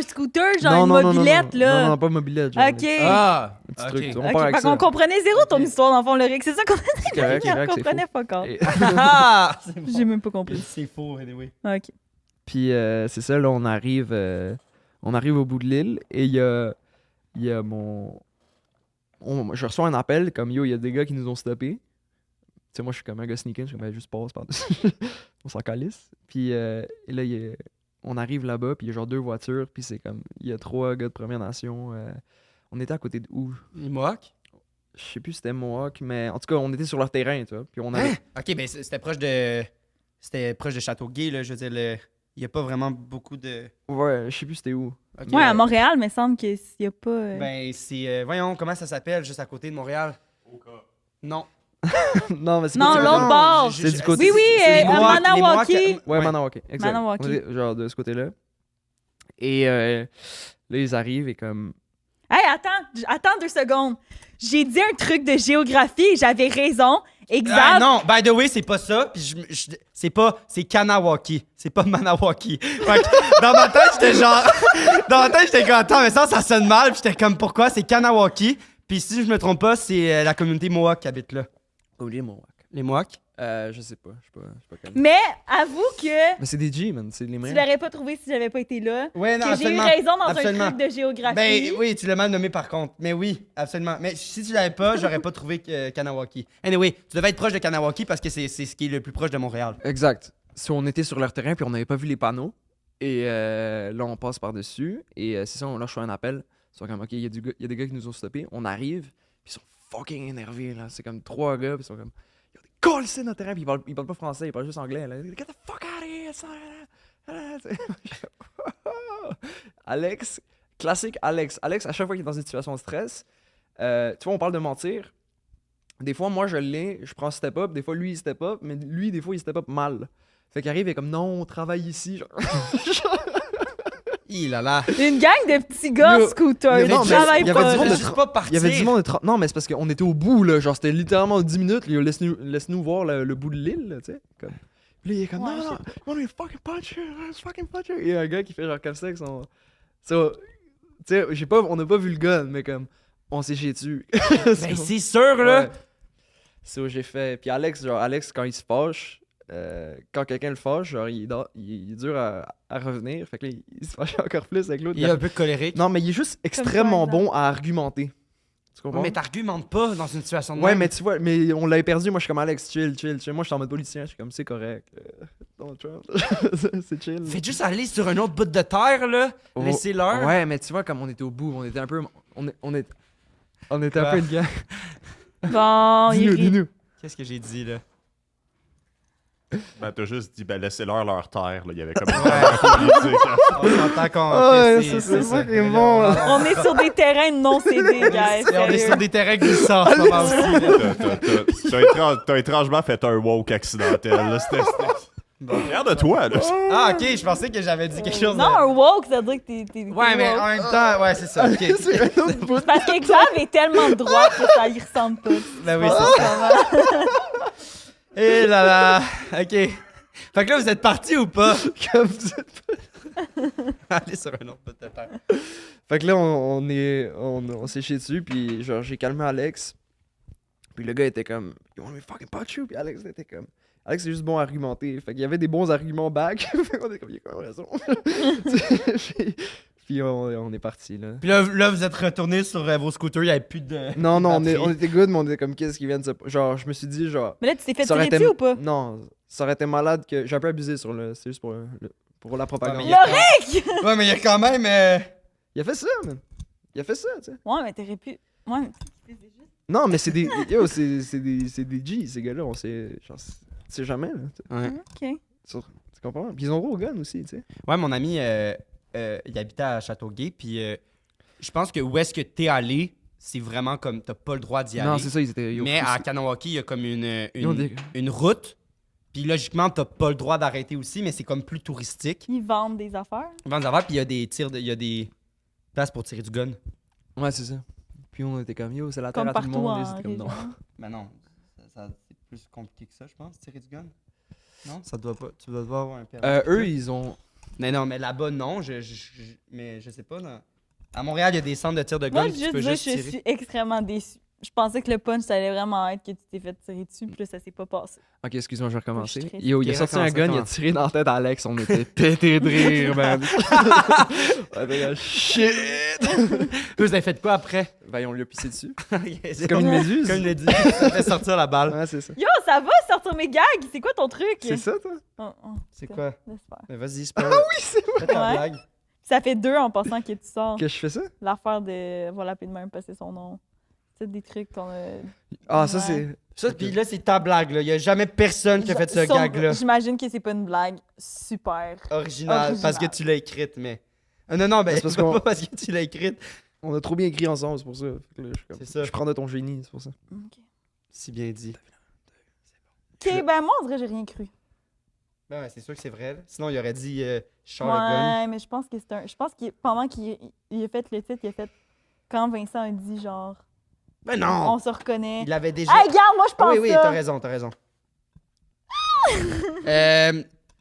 scooter, genre non, une non, non, mobilette, non, là. Non, non, pas mobilette. Genre, OK. Ah! un petit OK. truc, tu vois, on OK, part avec fait ça. qu'on comprenait zéro ton Ok. histoire, dans le fond, le Rick. C'est ça qu'on C'est correct, c'est on correct, c'est comprenait faux. pas quand. Et- Ah! C'est bon. J'ai même pas compris. C'est faux, anyway. OK. Puis c'est ça, là, on arrive au bout de l'île et il y a je reçois un appel comme yo, il y a des gars qui nous ont stoppés. Tu sais, moi, je suis comme un gars sneaking, je suis comme, ben, juste passe par-dessus. On s'en calisse. Puis et là, on arrive là-bas, puis il y a genre 2 voitures, puis c'est comme, il y a 3 gars de Première Nation. On était à côté de où? Les Mohawks? Je sais plus si c'était Mohawk, mais en tout cas, on était sur leur terrain, tu vois. Puis on avait. Hein? OK, ben c'était proche de... C'était proche de Châteauguay, là. Je veux dire, il n'y a pas vraiment beaucoup de... Ouais, je sais plus c'était où. OK. Ouais, à Montréal, mais il semble qu'il n'y a pas. Ben, c'est... voyons, comment ça s'appelle, juste à côté de Montréal? Non. Non, mais c'est Non, pas l'autre Non, bord. C'est du côté- Oui, oui, c'est les à Mohawks, les Manawaki. Mohawks- Ouais, Manawaki, exact. Manawaki. On est genre de ce côté-là. Et là, ils arrivent et comme. Hey, attends 2 secondes. J'ai dit un truc de géographie et j'avais raison. Exact. Ah, non, by the way, c'est pas ça. Puis c'est Kanawaki. C'est pas Manawaki. Fait que dans ma tête, j'étais genre... dans ma tête, j'étais comme, attends, mais ça sonne mal. Puis j'étais comme, pourquoi? C'est Kanawaki. Puis si je me trompe pas, c'est la communauté Mohawk qui habite là. Oubliez Mohawk. Les Mohawks? Je sais pas. Je sais pas calme. Mais avoue que Mais c'est des G, man. C'est les tu meilleurs. l'aurais pas trouvé si j'avais pas été là. Ouais, non, Que j'ai eu absolument. raison dans Absolument. un truc de géographie. Ben oui, tu l'as mal nommé par contre. Mais oui, absolument. Mais si tu l'avais pas, j'aurais pas trouvé Kanawaki. Anyway, tu devais être proche de Kanawaki parce que c'est ce qui est le plus proche de Montréal. Exact. Si on était sur leur terrain puis on n'avait pas vu les panneaux. Et là, on passe par-dessus. Et c'est ça, on lâche un appel. Ils sont comme, OK, il y a des gars qui nous ont stoppés. On arrive. Puis ils sont fucking énervés, là. C'est comme 3 gars, puis ils sont comme. Ils ont des cols dans le terrain, puis ils parlent pas français, ils parlent juste anglais, là. Get the fuck out of here, son. Alex, classique Alex. Alex, à chaque fois qu'il est dans une situation de stress, tu vois, on parle de mentir. Des fois, moi, je l'ai, je prends step up. Des fois, lui, il step up. Mais lui, des fois, il step up mal. Fait qu'il arrive, il est comme, non, on travaille ici. Genre... Hi là là. Une gang de petits gars Yo, scooters. non, Ils mais travaillent il y avait pas. du monde là. de Juste pas partir. Il y avait du monde de Non, mais c'est parce qu'on était au bout, là. Genre, c'était littéralement 10 minutes. Là, laisse-nous voir le bout de l'île, là, tu sais. Comme... Puis là, il est comme, Ouais, non, je sais non, you want me to fucking punch you, fucking punch you. Il y a un gars qui fait genre comme ça avec son. So, tu sais, on n'a pas vu le gun, mais comme, on s'est chié dessus. Ben, c'est sûr, là. Ouais. So, j'ai fait. Puis Alex, quand il se fâche, quand quelqu'un le fâche, genre, il est dur à revenir. Fait que là, il se fâche encore plus avec l'autre. Il est un peu colérique. Non, mais il est juste extrêmement exemple. bon à argumenter. Tu comprends? Ouais, mais t'argumentes pas dans une situation de Ouais, même. mais tu vois, mais on l'avait perdu. Moi, je suis comme Alex, chill. Moi, je suis en mode politicien. Je suis comme, c'est correct. Donald Trump. C'est chill. Faites juste aller sur un autre bout de terre, là. Oh, Laissez-leur. Ouais, mais tu vois, comme on était au bout, on était un peu. On était un Quoi? peu une gang. Bon, il rit. Dis-nous. Qu'est-ce que j'ai dit, là? Ben, t'as juste dit, ben, laissez-leur leur terre, là. Il y avait comme une Ouais. politique, hein. On s'entend qu'on. Ah, que ouais, c'est ça. fucking bon, là. On est sur des terrains non cédés, guys. Et on est sérieux. sur des terrains glissants en ce moment aussi. là. T'as étrangement fait un woke accidentel, là. C'était... Fier de toi, là. Ah, ok, je pensais que j'avais dit quelque chose. Non, un woke, ça veut dire que t'es Ouais, mais woke. en même temps, ouais, c'est ça. Ok. C'est un autre bout. Parce que Xav est tellement droit que ça y ressemble pas. Ben oui, c'est ça. Et là là. Ok. Fait que là, vous êtes partis ou pas? Comme ça. Allez sur un autre bout de terre. Fait que là, on s'est chié dessus, puis genre, j'ai calmé Alex. Puis le gars était comme, you want me fucking punch you? Puis Alex était comme, Alex c'est juste bon à argumenter. Fait qu'il y avait des bons arguments back. Fait qu'on est comme, il a quand même raison. Puis on est parti, là. Puis là, vous êtes retournés sur vos scooters, il n'y avait plus de. Non, on batterie. était good, mais on était comme, qu'est-ce qui vient de se. Genre, je me suis dit, genre. Mais là, tu t'es fait ça aurait tirer été- dessus ou pas? Non, ça aurait été malade que. J'ai un peu abusé sur le. C'est juste pour la propagande. Ouais, mais il y a Ouais, mais il y a quand même. Il a fait ça, man. Il a fait ça, tu sais. Ouais, mais t'aurais pu. Ouais, mais c'est juste. Non, mais c'est des. Yo, c'est des G, ces gars-là. On sait. Genre, c'est jamais, là. Tu sais. Ouais. Ok. Tu comprends? Puis ils ont gros gun aussi, tu sais. Ouais, mon ami, il habitait à Châteauguay, puis je pense que où est-ce que t'es allé, c'est vraiment comme t'as pas le droit d'y aller. Non, c'est ça, ils étaient. Yo, Mais à c'est- Kanawaki, il y a comme ils ont des- une route, puis logiquement, t'as pas le droit d'arrêter aussi, mais c'est comme plus touristique. Ils vendent des affaires. Avant d'arriver, puis il y a des tirs, il y a des places pour tirer du gun. Ouais, c'est ça. Puis on était comme, yo, c'est la terre Comme à tout le partout monde. en Et c'était comme, non. région. Ben non, c'est plus compliqué que ça, je pense, tirer du gun. Non, ça doit pas. Tu dois devoir avoir un permis. Eux, ils ont. Mais non, mais là-bas, non. Mais je sais pas. À Montréal, il y a des centres de tir de gun. Moi, puis je tu peux veux dire, juste je tirer. suis extrêmement déçue. Je pensais que le punch, ça allait vraiment être que tu t'es fait tirer dessus, puis là, ça s'est pas passé. Ok, excuse-moi, je vais recommencer. Je suis Yo, il a Ok, sorti un recommence, gun, il a recommence. tiré dans la tête à Alex. On était pétés de rire, man. On était comme, shit! Vous avez fait quoi après? Ben, on lui a pissé dessus. c'est C'est comme une méduse. Comme il a dit, ça fait sortir la balle. Ouais, c'est ça. Yo, ça va sortir mes gags? C'est quoi ton truc? C'est ça, toi? Oh, oh, C'est quoi? laisse faire. Mais vas-y, c'est pas. Ah oui, c'est vrai! Fais ta Ouais. blague. Ça fait 2 en passant que tu sors. Que je fais ça? L'affaire de. On va l'appeler de même parce que c'est son nom. C'est des trucs qu'on a. Ah, ça, Ouais. c'est. Ça, puis là, c'est ta blague. Là. Il y a jamais personne qui a fait ce Son- gag-là. J'imagine que c'est pas une blague super. Original. Parce que Original. tu l'as écrite, mais. Non, ben, C'est parce pas qu'on- parce que tu l'as écrite. On a trop bien écrit ensemble, c'est pour ça. Fait que là, je suis comme- C'est ça. Je prends de ton génie, c'est pour ça. Ok, Si bien dit. ben moi, on dirait que j'ai rien cru. Ben ouais, c'est sûr que c'est vrai. Là. Sinon, il aurait dit Charles le gun. Ouais, mais je pense que c'est un. Je pense que pendant qu'il il a fait le titre, il a fait. Quand Vincent a dit genre. Ben non! On se reconnaît. Il avait déjà. Hey, regarde, moi, je Ah pense oui, oui, ça. t'as raison, t'as raison.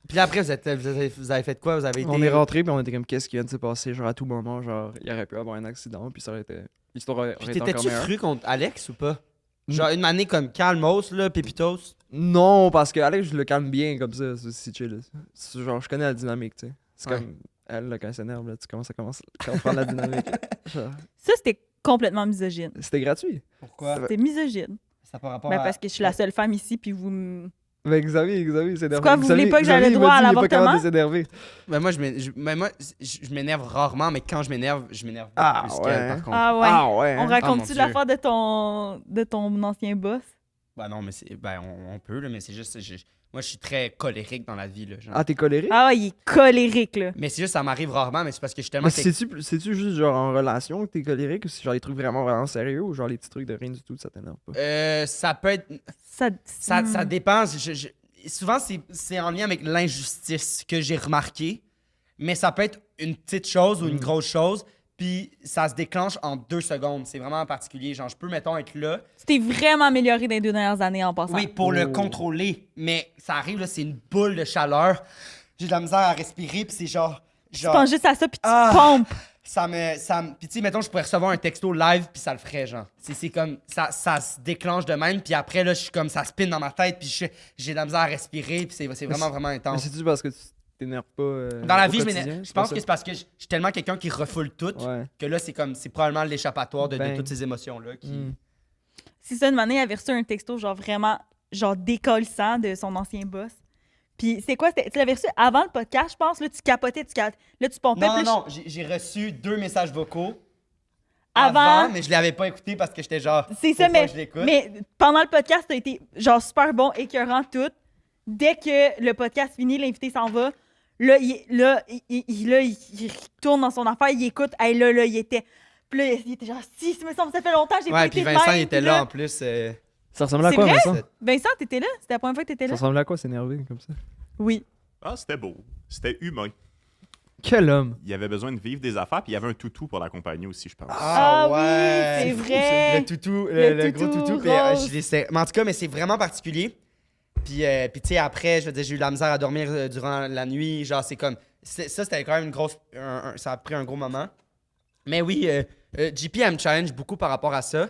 Puis là, après, vous avez fait quoi? Vous avez été. On est rentré, puis on était comme, qu'est-ce qui vient de se passer? Genre, à tout moment, genre, il aurait pu avoir un accident, puis ça aurait été. L'histoire aurait Puis été encore t'étais-tu meilleure. fru contre Alex ou pas? Genre une année comme calmos, là, pépitos. Non, parce que Alex, je le calme bien comme ça, c'est chill. Genre, je connais la dynamique, tu sais. C'est Ouais. comme, elle, là, quand elle s'énerve, là, tu commences à comprendre la dynamique. Genre, Ça, c'était complètement misogyne. c'était gratuit. Pourquoi? C'était misogyne. Ça par rapport Ben, à. parce que je suis la seule femme ici, puis vous me Mais Xavier s'énerve. quoi, vous voulez pas que j'aie le droit à Il est pas capable l'avortement? de s'énerver. Ben moi, je m'énerve rarement, mais quand je m'énerve beaucoup Ah, plus ouais. qu'elle, par contre. Ah ouais. Ah ouais. On hein? raconte-tu mon l'affaire de ton ancien boss? Ben non, mais on peut, là, mais c'est juste... moi, je suis très colérique dans la vie, là. Genre. Ah, t'es colérique? Ah, il est colérique, là. Mais c'est juste, ça m'arrive rarement, mais c'est parce que je suis tellement... Mais c'est-tu juste genre en relation que t'es colérique ou c'est genre les trucs vraiment sérieux ou genre les petits trucs de rien du tout, ça t'énerve pas? Ça peut être... Ça dépend. Souvent, c'est en lien avec l'injustice que j'ai remarqué, mais ça peut être une petite chose ou une grosse chose, puis ça se déclenche en 2 secondes. C'est vraiment particulier. Genre, je peux, mettons, être là. Tu t'es vraiment amélioré dans les 2 dernières années en passant. Oui, pour le contrôler, mais ça arrive, là, c'est une boule de chaleur. J'ai de la misère à respirer, puis c'est genre... Tu penses juste à ça, puis tu Ah! pompes. Puis tu sais, mettons, je pourrais recevoir un texto live, puis ça le ferait, genre. C'est comme, ça se déclenche de même, puis après, là, je suis comme, ça spin dans ma tête, puis j'ai de la misère à respirer, puis c'est vraiment Mais intense. c'est-tu parce que tu t'énerves pas Dans la au vie, quotidien? je pense que c'est parce que je suis tellement quelqu'un qui refoule tout, Ouais. que là, c'est probablement l'échappatoire de Ben. toutes ces émotions-là. Qui... C'est ça, une année, il avait reçu un texto, genre vraiment, genre décollissant de son ancien boss. Puis c'est quoi? Tu l'avais reçu avant le podcast, je pense. Là, tu capotais, là, tu pompais. puis là, Non, j'ai reçu 2 messages vocaux Avant, mais je l'avais pas écouté parce que j'étais genre, c'est faut ça, pas que je l'écoute. mais pendant le podcast, t'as été genre super bon, écœurant, tout. Dès que le podcast finit, l'invité s'en va. Là, il retourne dans son affaire, il écoute. Hey, là, il était. Puis là, il était genre, si, ça fait longtemps, j'ai pas Ouais, été puis de Vincent, même. il était Puis là en plus. Ça ressemblait à C'est quoi, vrai? Vincent? Vincent, t'étais là? C'était la première fois que t'étais Ça là? ressemblait à quoi s'énerver comme ça? Oui. Ah, c'était beau. C'était humain. Quel homme! Il avait besoin de vivre des affaires, puis il y avait un toutou pour l'accompagner aussi, je pense. Ah oui, c'est vrai. Le toutou, Le le gros toutou toutou. Puis, rose. mais en tout cas, mais c'est vraiment particulier. Puis tu sais, après, je veux dire, j'ai eu de la misère à dormir durant la nuit. Genre, c'est comme... Ça, c'était quand même une grosse... ça a pris un gros moment. Mais oui, JP, elle me challenge beaucoup par rapport à ça.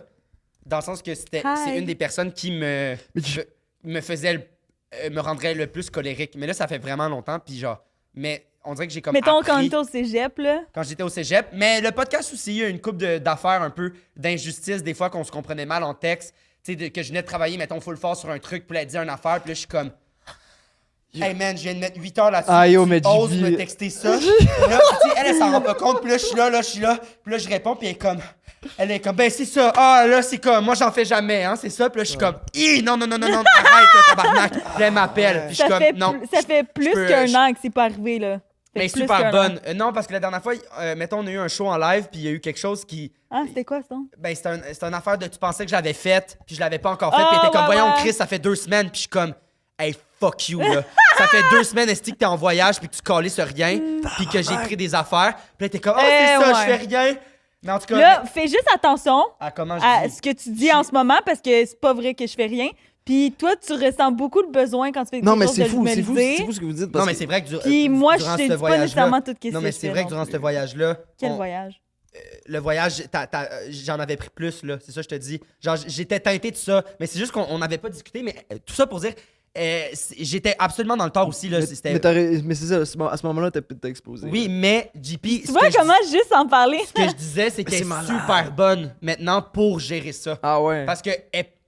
Dans le sens que c'est une des personnes qui me faisait... me rendrait le plus colérique. Mais là, ça fait vraiment longtemps. Puis genre... Mais on dirait que j'ai comme Mettons, appris... quand on était au cégep, là. Quand j'étais au cégep. Mais le podcast aussi, il y a une couple d'affaires un peu d'injustice, des fois qu'on se comprenait mal en texte. Tu sais, que je venais de travailler, mettons, full force sur un truc, puis elle dit une affaire, puis là, je suis comme... Hey man, je viens de mettre 8 heures là-dessus. Ah, yo, tu mais oses JB. me texter ça. Puis là, tu sais, elle s'en rend pas compte, puis là, je suis là. Puis là, je réponds, puis elle est comme, ben c'est ça. Ah, là, c'est comme, moi, j'en fais jamais, hein, c'est ça. Puis là, je suis comme, non, arrête, là, tabarnak. Puis là, elle m'appelle, puis je suis comme, non. Ça fait plus qu'un an que c'est pas arrivé, là. Ça fait Mais plus super qu'un bonne. an. Non, parce que la dernière fois, mettons, on a eu un show en live, puis il y a eu quelque chose qui... Ah, c'était quoi, ça? Ben, c'était une affaire de tu pensais que je l'avais faite, puis je l'avais pas encore faite, puis elle était comme, ouais, voyons, ouais. Chris, ça fait 2 semaines, puis je suis comme, hey, fuck you, là. Ça fait 2 semaines, est-ce que t'es en voyage, puis que tu collais sur rien, puis que j'ai pris des affaires, puis là, t'es comme, c'est ça, ouais. je fais rien. Mais en tout cas, Là, fais juste attention comment à je dis? ce que tu dis en ce moment, parce que c'est pas vrai que je fais rien. Puis toi, tu ressens beaucoup le besoin quand tu fais Non, quelque mais chose c'est de fou, me c'est le fou dire. ce que vous dites. Non, Parce mais que- c'est vrai que Puis moi, je durant te ce dis pas voyage-là... nécessairement tout ce que Non, mais c'est vrai que durant ce voyage-là... Quel voyage? Le voyage, j'en avais pris plus, là. C'est ça, je te dis. Genre, j'étais teinté de ça. Mais c'est juste qu'on n'avait pas discuté. Mais tout ça pour dire, j'étais absolument dans le tort aussi, là. Mais c'est ça, à ce moment-là, t'as explosé. Oui, mais JP, Tu vois comment juste en parler? ce que je disais, c'est qu'elle est malade. super bonne maintenant pour gérer ça. Ah ouais. Parce que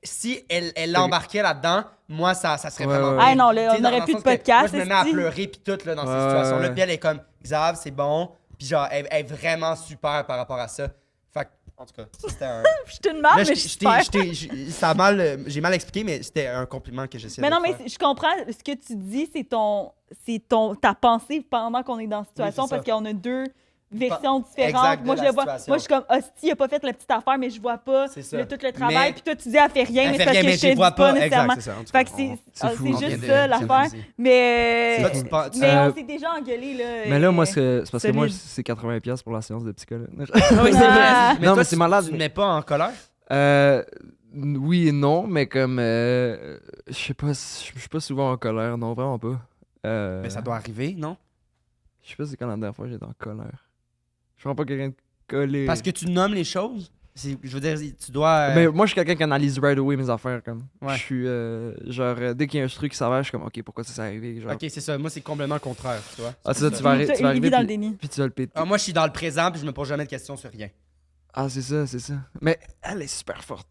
si elle embarquait là-dedans, moi, ça serait Ouais, vraiment ouais. pire. Ah non, là, Tu sais, on dans aurait le plus de sens que podcast, Moi, je me mets à esti. pleurer puis tout là, dans ces Ouais, situations-là. ouais. Puis elle est comme, Xav, c'est bon. Puis genre, elle est vraiment super par rapport à ça. Fait que, en tout cas, ça, c'était un... Je te demande, Là, mais je suis super. j'ai mal expliqué, mais c'était un compliment que j'essayais Mais de non, mais faire. je comprends. Ce que tu dis, c'est ta pensée pendant qu'on est dans la situation, c'est ça. parce qu'on a deux versions différentes. Exact, de Moi, je la le vois. situation. Moi, je suis comme, hostie, il a pas fait la petite affaire, mais je vois pas C'est ça. tout le travail. Mais- Puis toi, tu dis, elle fait rien, Elle mais fait c'est parce rien, que mais je te j'y dis vois pas. nécessairement. Exact, c'est ça. En tout Fait cas, que c'est c'est fou, on juste vient ça, de l'affaire. finaliser. Mais Toi, tu penses- mais Euh, on s'est déjà engueulé, là. Mais là, moi, c'est parce que moi, solide. c'est 80$ pour la séance de psychologue. Oui, c'est vrai. Ah. Non, toi, mais c'est malade. Tu te mets pas en colère? Oui et non, mais comme. Je sais pas, je suis pas souvent en colère, non, vraiment pas. Mais ça doit arriver, non? Je sais pas c'est quand la dernière fois que j'étais en colère. Je suis vraiment pas quelqu'un de colère. Parce que tu nommes les choses. Je veux dire, tu dois... Mais moi, je suis quelqu'un qui analyse right away mes affaires. Comme. Ouais. Je suis. Genre, dès qu'il y a un truc qui s'avère, je suis comme, ok, pourquoi ça s'est arrivé? Genre. Ok, c'est ça. Moi, c'est complètement le contraire, tu vois. Ah, c'est ça, ça. tu vas, Il tu vas vit arriver. dans le Puis, déni. puis tu vas le péter. Ah, moi, je suis dans le présent puis je me pose jamais de questions sur rien. Ah, c'est ça, c'est ça. Mais elle est super forte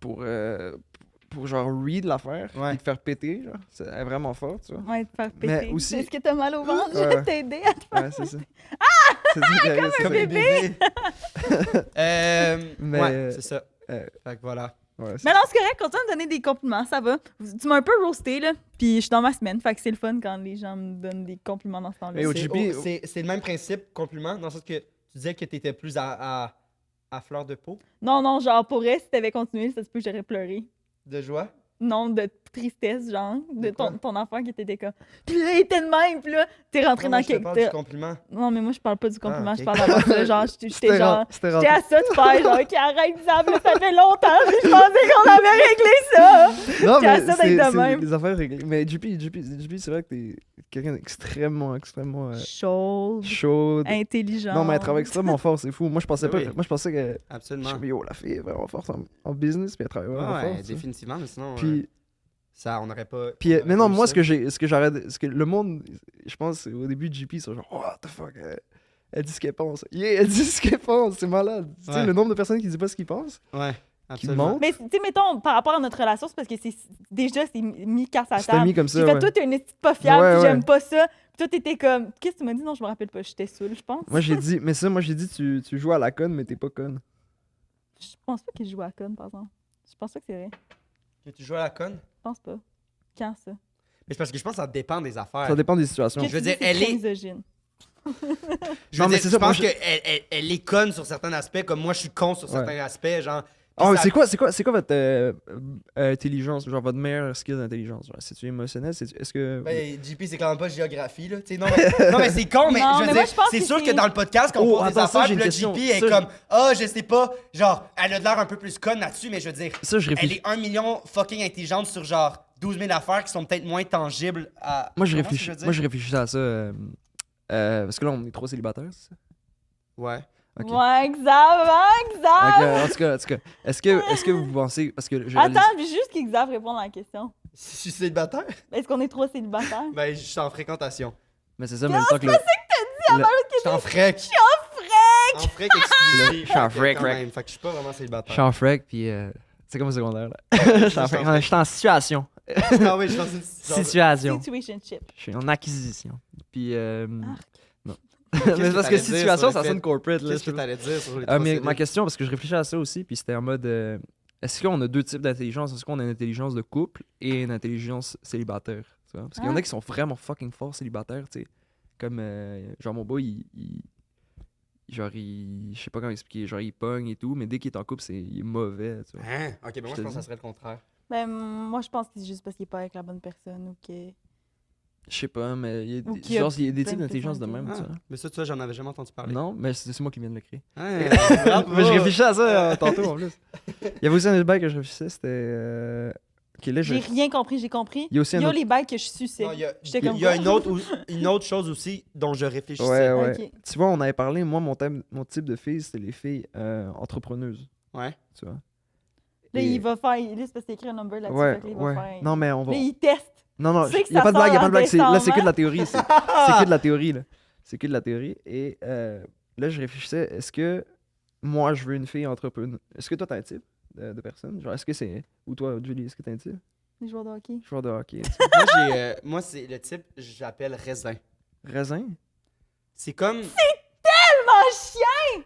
pour genre read l'affaire Ouais. et te faire péter, genre. Elle est vraiment forte, tu vois. Ouais, te faire Mais péter. aussi- Est-ce que t'as mal au ventre? Je Ouais. vais t'aider à te faire. Ouais, c'est ça. C'est ça qui arrive, c'est Comme ça. les bébés. Mais, Ouais, c'est ça. euh, Fait que voilà. Ouais, c'est- Mais non, c'est correct, continue de me donner des compliments, ça va. Tu m'as un peu roasté, là, puis je suis dans ma semaine, fait que c'est le fun quand les gens me donnent des compliments dans ce temps-là. Mais au C'est- JP, c'est le même principe, compliment, dans le sens que tu disais que t'étais plus à fleur de peau, Non, non, genre, pour vrai, si t'avais continué, ça se peut que j'aurais pleuré. de joie. Non, de tristesse, genre, de De quoi? ton enfant qui était comme. Puis là, il était de même, puis là, t'es rentré Moi, dans je te quelque. parle du compliment. Non, mais moi, je parle pas du compliment, Ah, ok. je parle d'avoir ça. Genre, j'étais C'était genre. ren- c'était J'étais rentré. à ça de faire, genre, qui arrête Xav, là, ça fait longtemps, puis je pensais qu'on avait réglé ça. Non, T'es à mais ça d'être de c'est même. des affaires réglées. Mais JP, c'est vrai que t'es quelqu'un d'extrêmement Chaude, chaud. intelligente. Non, mais elle travaille extrêmement fort, c'est fou. Moi, je pensais Oui. pas. Moi, je pensais que. Je Absolument. me yo, la fille est vraiment forte en business, puis elle travaille vraiment Ouais, fort. tu sais. définitivement, mais sinon, Puis, ça, on n'aurait pas. puis on aurait mais non, pas eu moi, ça. ce que j'arrête. Ce que le monde, je pense, au début de JP, ils sont genre, oh, what the fuck. Elle dit ce qu'elle pense. Yeah, elle dit ce qu'elle pense, c'est malade. Tu sais, Ouais. le nombre de personnes qui disent pas ce qu'ils pensent. Ouais, Qui absolument. mentent. Mais, tu sais, mettons, par rapport à notre relation, c'est parce que c'est déjà, c'est mis casse à C'était table. mis comme ça. J'ai fait, ouais. toi, t'es une petite pas fiable, Ouais, puis ouais. j'aime pas ça. Puis toi, t'étais comme, qu'est-ce que tu m'as dit? Non, je me rappelle pas, j'étais saoule, je pense. Moi, j'ai dit, mais ça, moi, j'ai dit, tu joues à la conne, mais t'es pas conne. Je pense pas qu'il joue à la conne, par exemple. Je pense pas que c'est vrai. Que tu joues à la conne? Je pense pas. Quand ça? Mais c'est parce que je pense que ça dépend des affaires. Ça dépend des situations. Que Je veux tu dire, dis, c'est elle très est- misogyne. Je, Non, veux mais dire, c'est je ça, moi, pense qu'elle est conne sur certains aspects, comme moi, je suis con sur Ouais. certains aspects, genre. Oh, ça- c'est quoi votre intelligence, genre votre meilleur skill d'intelligence? Genre, c'est-tu émotionnel? Est-ce que. Ben, JP, c'est clairement pas géographie, là. Tu sais, non, mais, non, mais c'est con, mais Non, je mais veux moi, dire, je pense c'est que sûr c'est- que dans le podcast, quand on Oh, pose des attends, ça, affaires, j'ai puis une là, question. JP est Ça, comme, ah, je sais pas, genre, elle a de l'air un peu plus conne là-dessus, mais je veux dire, Ça, je elle réfléchis. est 1 million fucking intelligente sur genre 12 000 affaires qui sont peut-être moins tangibles à. Moi, je Tu comprends ce que réfléchis. veux dire? Moi, je réfléchissais à ça. Parce que là, on est trop célibataires, c'est ça? Ouais. Ok. Ouais, Xav. En tout cas, est-ce que vous pensez. Parce que j'ai réalisé- Attends, puis juste qu'Xav réponde à la question. Si je suis célibataire, Est-ce qu'on est trop célibataire? ben, je suis en fréquentation. Mais c'est ça, mais le temps que le. Je suis en frec. Je suis en frec exclusif. Je suis en frec, quand frec. même. Fait que je suis pas vraiment Je célibataire. suis en frec, puis. C'est comme au secondaire, là. Je suis en frec. Je suis en situation. Ah oui, je suis dans une Situation. Situationship. Je suis en acquisition. Puis. Non. Qu'est-ce Mais que parce que t'allais dire situation, sur le ça fait- sonne corporate, là. Qu'est-ce que t'allais dire sur les Ah, trois mais célibes? ma question, parce que je réfléchis à ça aussi, puis c'était en mode est-ce qu'on a deux types d'intelligence? Est-ce qu'on a une intelligence de couple et une intelligence célibataire? Tu vois? Parce qu'il y en a qui sont vraiment fucking forts célibataires, tu sais. Comme, genre, mon boy, genre, je sais pas comment expliquer, genre, il pogne et tout, mais dès qu'il est en couple, il est mauvais, tu vois. Hein? Ok, ben moi Je je te pense que ça dis. serait le contraire. Ben, moi, je pense que c'est juste parce qu'il est pas avec la bonne personne ou que. Je sais pas, mais il y a, Ou des- qu'il y a genre, il y a des plein types de d'intelligence de même, personnalités. tu vois. Mais ça, tu vois, j'en avais jamais entendu parler. Non, mais c'est moi qui viens de le créer. Hein, bravo. Mais je réfléchissais à ça tantôt, en plus. Il y avait aussi un autre bail que je réfléchissais, c'était... Ok, là, J'ai rien compris, j'ai compris. Il y a aussi un Yo, autre... les bails que je suçais. Non, il y a, J'étais il y a- comme il y a quoi? une autre chose aussi dont je réfléchissais. Ouais, ouais. Ok. Tu vois, on avait parlé, moi, mon type de filles, c'était les filles entrepreneuses, Ouais. tu vois. Là, Et- il va faire. Là, c'est parce qu'il y a écrit un number là-dessus. Ouais, fait que là, il va ouais. faire. Non, mais on va... Là, il teste. Non, Tu sais que il n'y a ça pas de blague, il sort a pas de blague. en Là, c'est que de décembre, la théorie. C'est que de la théorie, là. C'est que de la théorie. Et là, je réfléchissais, est-ce que moi, je veux une fille entrepreneuse? Est-ce que toi, t'as un type de personne? Genre, est-ce que c'est... Ou toi, Julie, est-ce que t'as un type? Les joueurs de hockey. Joueur de hockey. Moi, c'est le type, j'appelle raisin. Raisin? C'est comme. Tellement chien!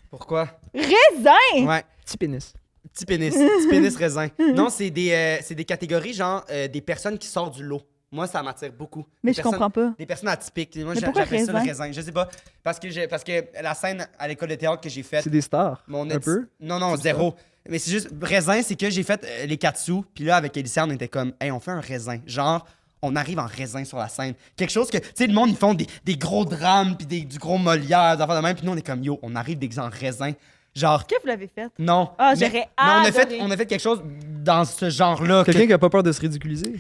Pourquoi? Raisin! Ouais. Petit pénis. Petit pénis. Petit pénis raisin. Non, c'est des catégories, genre, des personnes qui sortent du lot. Moi, ça m'attire beaucoup. Mais Des je personnes- comprends pas. Des personnes atypiques. Moi, Mais pourquoi j'appelle ça le raisin? raisin. Je sais pas. Parce que la scène à l'école de théâtre que j'ai faite. C'est des stars, mon un peu. Non, zéro. Mais c'est juste, raisin, c'est que j'ai fait les 4 sous. Puis là, avec Alicia, on était comme, hey, on fait un raisin. Genre, on arrive en raisin sur la scène. Quelque chose que, tu sais, le monde, ils font des gros drames, puis du gros Molière, des affaires de même. Puis nous, on est comme, yo, on arrive déguisés en raisin. Genre, Qu'est-ce que vous l'avez fait? non. Ah, Mais- j'aurais mais on adoré. a fait quelque chose dans ce genre-là. que- Quelqu'un qui a pas peur de se ridiculiser.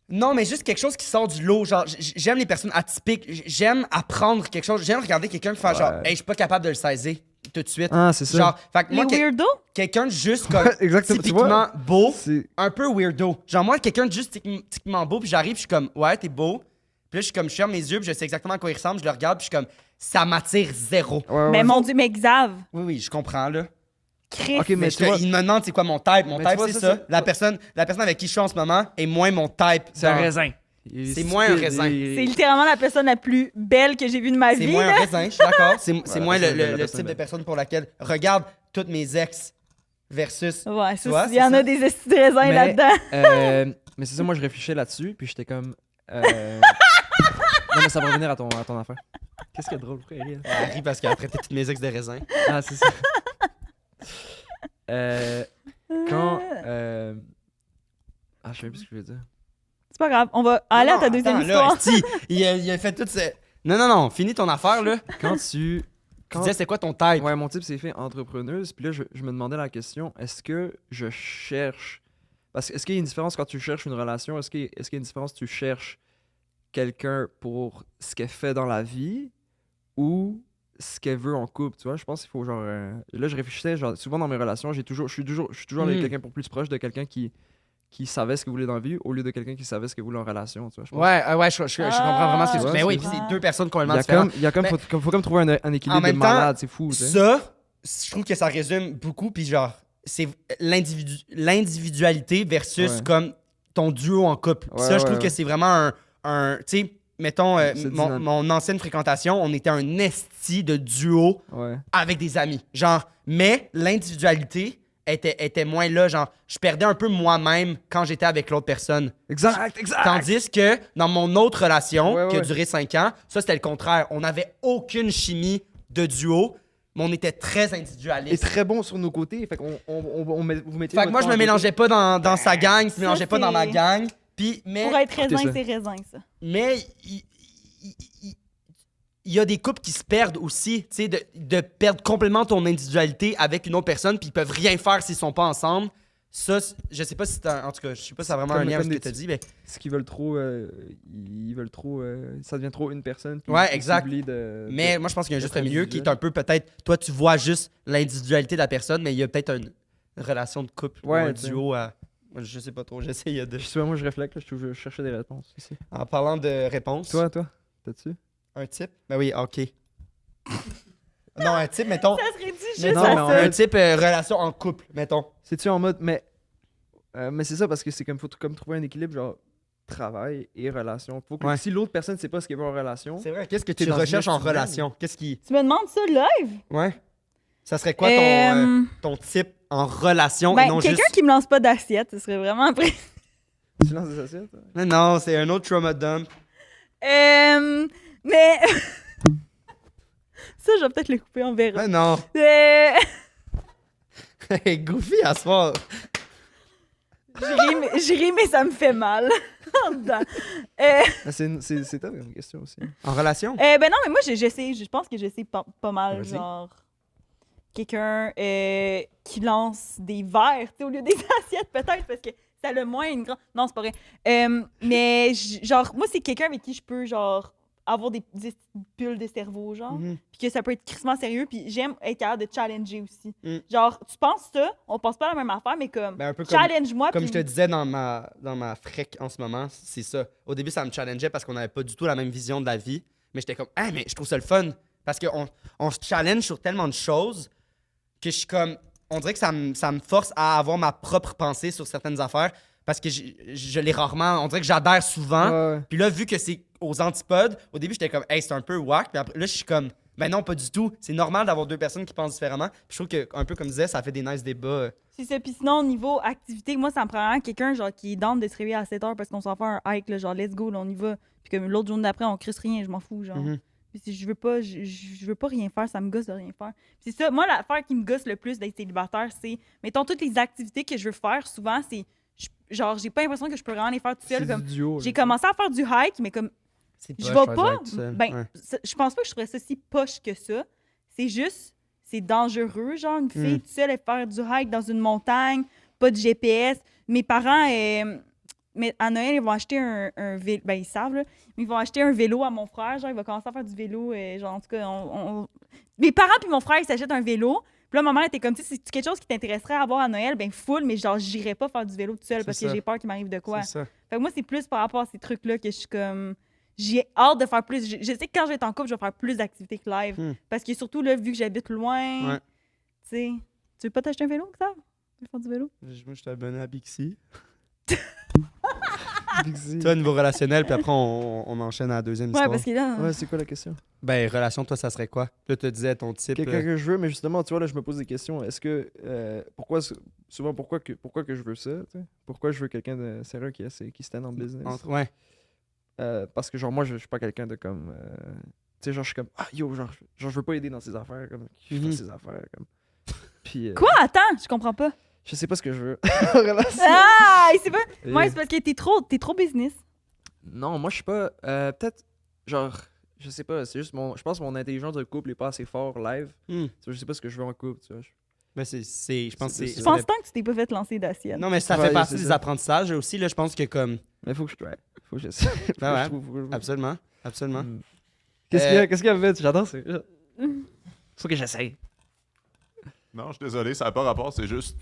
Non, mais juste quelque chose qui sort du lot. Genre, j'aime les personnes atypiques. J'aime apprendre quelque chose. J'aime regarder quelqu'un faire genre, Ouais. hey, je suis pas capable de le saisir tout de suite. Ah, c'est ça. Genre, fait que Les moi, weirdos? quelqu'un de juste comme Exactement, tu vois? typiquement beau, C'est... un peu weirdo. Genre, moi, quelqu'un de juste typiquement beau, puis j'arrive, puis je suis comme, ouais, t'es beau. Puis là, je suis comme, je ferme mes yeux, puis je sais exactement à quoi il ressemble, je le regarde, puis je suis comme, ça m'attire zéro. Ouais, ouais. Mais mon Dieu, mais Xav, Oui, je comprends, là. Chris. Ok, mais Mais tu vois, il me demande c'est quoi mon type. Mon Mais tu type, vois, c'est ça, ça. La personne avec qui je suis en ce moment est moins mon type. c'est un dans- raisin. C'est moins un raisin. C'est littéralement la personne la plus belle que j'ai vue de ma C'est vie. moins là. un raisin, je suis d'accord. C'est la moins personne est belle, la le personne type est de belle. personne pour laquelle. Regarde toutes mes ex versus. Ouais, Tu vois, ça, il c'est y en ça. a des estis de raisin Mais- là-dedans. Mais c'est ça, moi je réfléchissais là-dessus, puis j'étais comme. Non, mais ça va revenir à ton affaire. Qu'est-ce qui est drôle, pourquoi elle rit, elle? Elle rit parce qu'elle a traité toutes mes ex de raisin. Ah, c'est ça. Quand. Ah, je sais même plus ce que je veux dire. C'est pas grave, on va aller à ta Non, deuxième attends, là, histoire. esti, il a fait tout ce. Non, finis ton affaire, là. Quand tu. Tu disais, c'est quoi ton type? Ouais, mon type c'est fait entrepreneuse, puis là je me demandais la question, est-ce que je cherche. Parce que est-ce qu'il y a une différence quand tu cherches une relation? Est-ce qu'il y a une différence tu cherches quelqu'un pour ce qu'elle fait dans la vie ou ce qu'elle veut en couple, tu vois? Je pense qu'il faut genre. Là, je réfléchissais, genre, souvent dans mes relations, je suis toujours avec quelqu'un pour plus proche de quelqu'un qui savait ce qu'il voulait dans la vie au lieu de quelqu'un qui savait ce qu'il voulait en relation, tu vois? Je pense. Ouais, je comprends vraiment ce que tu Ah, dis. Mais oui, c'est puis ça. c'est deux personnes Il complètement y a différentes. comme, il y a comme, Mais- faut comme trouver un équilibre En même de temps, malade, c'est fou, tu sais. Ça, je trouve que ça résume beaucoup, puis genre, c'est l'individualité versus Ouais. comme ton duo en couple. Puis Ouais, ça, je trouve ouais, que c'est vraiment un tu sais, mettons, C'est mon ancienne fréquentation, on était un esti de duo Ouais. avec des amis. Genre, mais l'individualité était moins là. Genre, je perdais un peu moi-même quand j'étais avec l'autre personne. Exact. Tandis que dans mon autre relation, Ouais, qui a ouais. duré 5 ans, ça, c'était le contraire. On n'avait aucune chimie de duo, mais on était très Et individualistes. très bon sur nos côtés, fait qu'on vous mettez. Fait que moi, je me mélangeais pas dans sa gang, je me mélangeais pas dans ma c'est- gang. Puis, mais Pour être raisin, ça. c'est raisin, ça. mais il y a des couples qui se perdent aussi, tu sais, de perdre complètement ton individualité avec une autre personne, puis ils peuvent rien faire s'ils sont pas ensemble. Ça, je sais pas si en tout cas, je sais pas si ça a vraiment Comme- un lien avec comme ce que des t'as dit, mais Ce qu'ils veulent trop, ça devient trop une personne. Puis Ouais, ils exact. s'oublient de. Mais moi, je pense qu'il y a un juste d'être milieu qui est individuel. un peu peut-être. Toi, tu vois juste l'individualité de la personne, mais il y a peut-être une relation de couple ou Ouais, un tu sais. duo à. Je sais pas trop, j'essaye de. Je sais pas, moi je réfléchis, je cherchais des réponses ici. En parlant de réponse. Toi, t'as-tu? Un type Ben oui, ok. Non, un type, mettons. Ça serait dit Mais juste non, à mais en ça. Un type relation en couple, mettons. C'est-tu en mode. Mais c'est ça, parce que c'est comme faut comme trouver un équilibre, genre travail et relation. Faut que Ouais. si l'autre personne sait pas ce qu'elle veut en relation. C'est vrai. Qu'est-ce que T'es tu dans une recherches en quotidienne. relation Qu'est-ce qui. Tu me demandes ça live? Ouais. Ça serait quoi ton type en relation et Ben, non quelqu'un juste. qui me lance pas d'assiette, ce serait vraiment après. Tu lances des assiettes? Non, non, c'est un autre trauma dump. Mais. Ça, je vais peut-être le couper, on verra. Mais non. Hey, Goofy, à ce soir. Je ris, mais ça me fait mal. En dedans. Ah, c'est ta même question aussi. En relation Ben non, mais moi, je pense que je sais pas mal, Vas-y. genre, quelqu'un qui lance des verres, tu sais, au lieu des assiettes, peut-être, parce que ça a le moins une grande... Non, c'est pas vrai. Mais, genre, moi, c'est quelqu'un avec qui je peux, genre, avoir des bulles de cerveau, genre, Mhm. puis que ça peut être crissement sérieux, puis j'aime être capable de challenger aussi. Mm. Genre, tu penses ça, on pense pas à la même affaire, mais comme, Ben, un peu comme. challenge-moi, Comme puis... je te disais dans ma frec en ce moment, c'est ça. Au début, ça me challengeait parce qu'on n'avait pas du tout la même vision de la vie. Mais j'étais comme, ah, mais je trouve ça le fun. Parce qu'on se challenge sur tellement de choses que je suis comme. On dirait que ça me force à avoir ma propre pensée sur certaines affaires. Parce que je l'ai rarement. On dirait que j'adhère souvent. Ouais. Puis là, vu que c'est aux antipodes, au début, j'étais comme, hey, c'est un peu whack. Puis après, là, je suis comme, ben non, pas du tout. C'est normal d'avoir deux personnes qui pensent différemment. Puis je trouve que, un peu comme je disais, ça fait des nice débats. C'est ça. Puis sinon, au niveau activité, moi, ça me prend vraiment quelqu'un genre qui est down de se réveiller à 7 h parce qu'on s'en fait un hike, là, genre let's go, là, on y va. Puis comme l'autre journée d'après, on crisse rien, je m'en fous, genre. Mhm. Puis si je veux pas, je veux pas rien faire, ça me gosse de rien faire. Puis c'est ça, moi, l'affaire qui me gosse le plus d'être célibataire, c'est, mettons, toutes les activités que je veux faire, souvent, c'est, genre, j'ai pas l'impression que je peux vraiment les faire tout seul. C'est Comme, du duo. j'ai là. commencé à faire du hike, mais comme, C'est je poche, vais faire pas, ça tout seul. ben, Ouais. je pense pas que je trouverais ça si poche que ça. C'est juste, c'est dangereux, genre, une fille toute seule à faire du hike dans une montagne, pas de GPS. Mes parents, mais à Noël, ils vont acheter un vélo. Ben, ils savent, là. Mais ils vont acheter un vélo à mon frère. Genre, il va commencer à faire du vélo. Genre, en tout cas, mes parents puis mon frère, ils s'achètent un vélo. Puis là, ma mère était comme, tu sais, c'est quelque chose qui t'intéresserait à avoir à Noël, ben full, mais genre, j'irais pas faire du vélo tout seul C'est parce que ça. j'ai peur qu'il m'arrive de quoi. C'est ça. Fait que moi, c'est plus par rapport à ces trucs-là que je suis comme. J'ai hâte de faire plus. Je sais que quand je vais être en couple, je vais faire plus d'activités que live. Parce que surtout, là, vu que j'habite loin, Ouais. tu sais, Tu veux pas t'acheter un vélo, Xav? Tu veux faire du vélo? Moi, je suis abonné à Bixi. Bixi. Toi, niveau relationnel, puis après, on enchaîne à la deuxième Ouais, histoire. parce que là... Ouais, c'est quoi la question? Ben, relation, toi, ça serait quoi? Là, tu te disais ton type. Quelqu'un que je veux, mais justement, tu vois, là, je me pose des questions. Est-ce que. Pourquoi que je veux ça, tu sais? Pourquoi je veux quelqu'un de sérieux qui stand en business? Ouais. Parce que, genre, moi, je suis pas quelqu'un de comme. Tu sais, genre, je suis comme. Ah, yo, genre, je veux pas aider dans ses affaires, comme. Je fais Mhm. ses affaires, comme. Puis. Quoi? Attends, je comprends pas. Je sais pas ce que je veux. en relation. Ah! Il sait pas... Et- Ouais, c'est parce que t'es trop business. Non, moi, je suis pas. Peut-être. Genre. Je sais pas, c'est juste mon. Je pense que mon intelligence de couple est pas assez fort live. Hmm. Tu vois, je sais pas ce que je veux en couple, tu vois. Ben, je pense que Je Je pense tant que tu t'es pas fait lancer d'assiette. Non, mais ça Ouais, fait partie c'est des ça. apprentissages aussi. Là, je pense que comme. Mais faut que je try. Faut que j'essaie. Faut que ouais. je trouve, faut que je- Absolument. Absolument. Hmm. Qu'est-ce qu'il y a fait? J'adore ça. Faut que j'essaye. Non, je suis désolé, ça n'a pas rapport, c'est juste.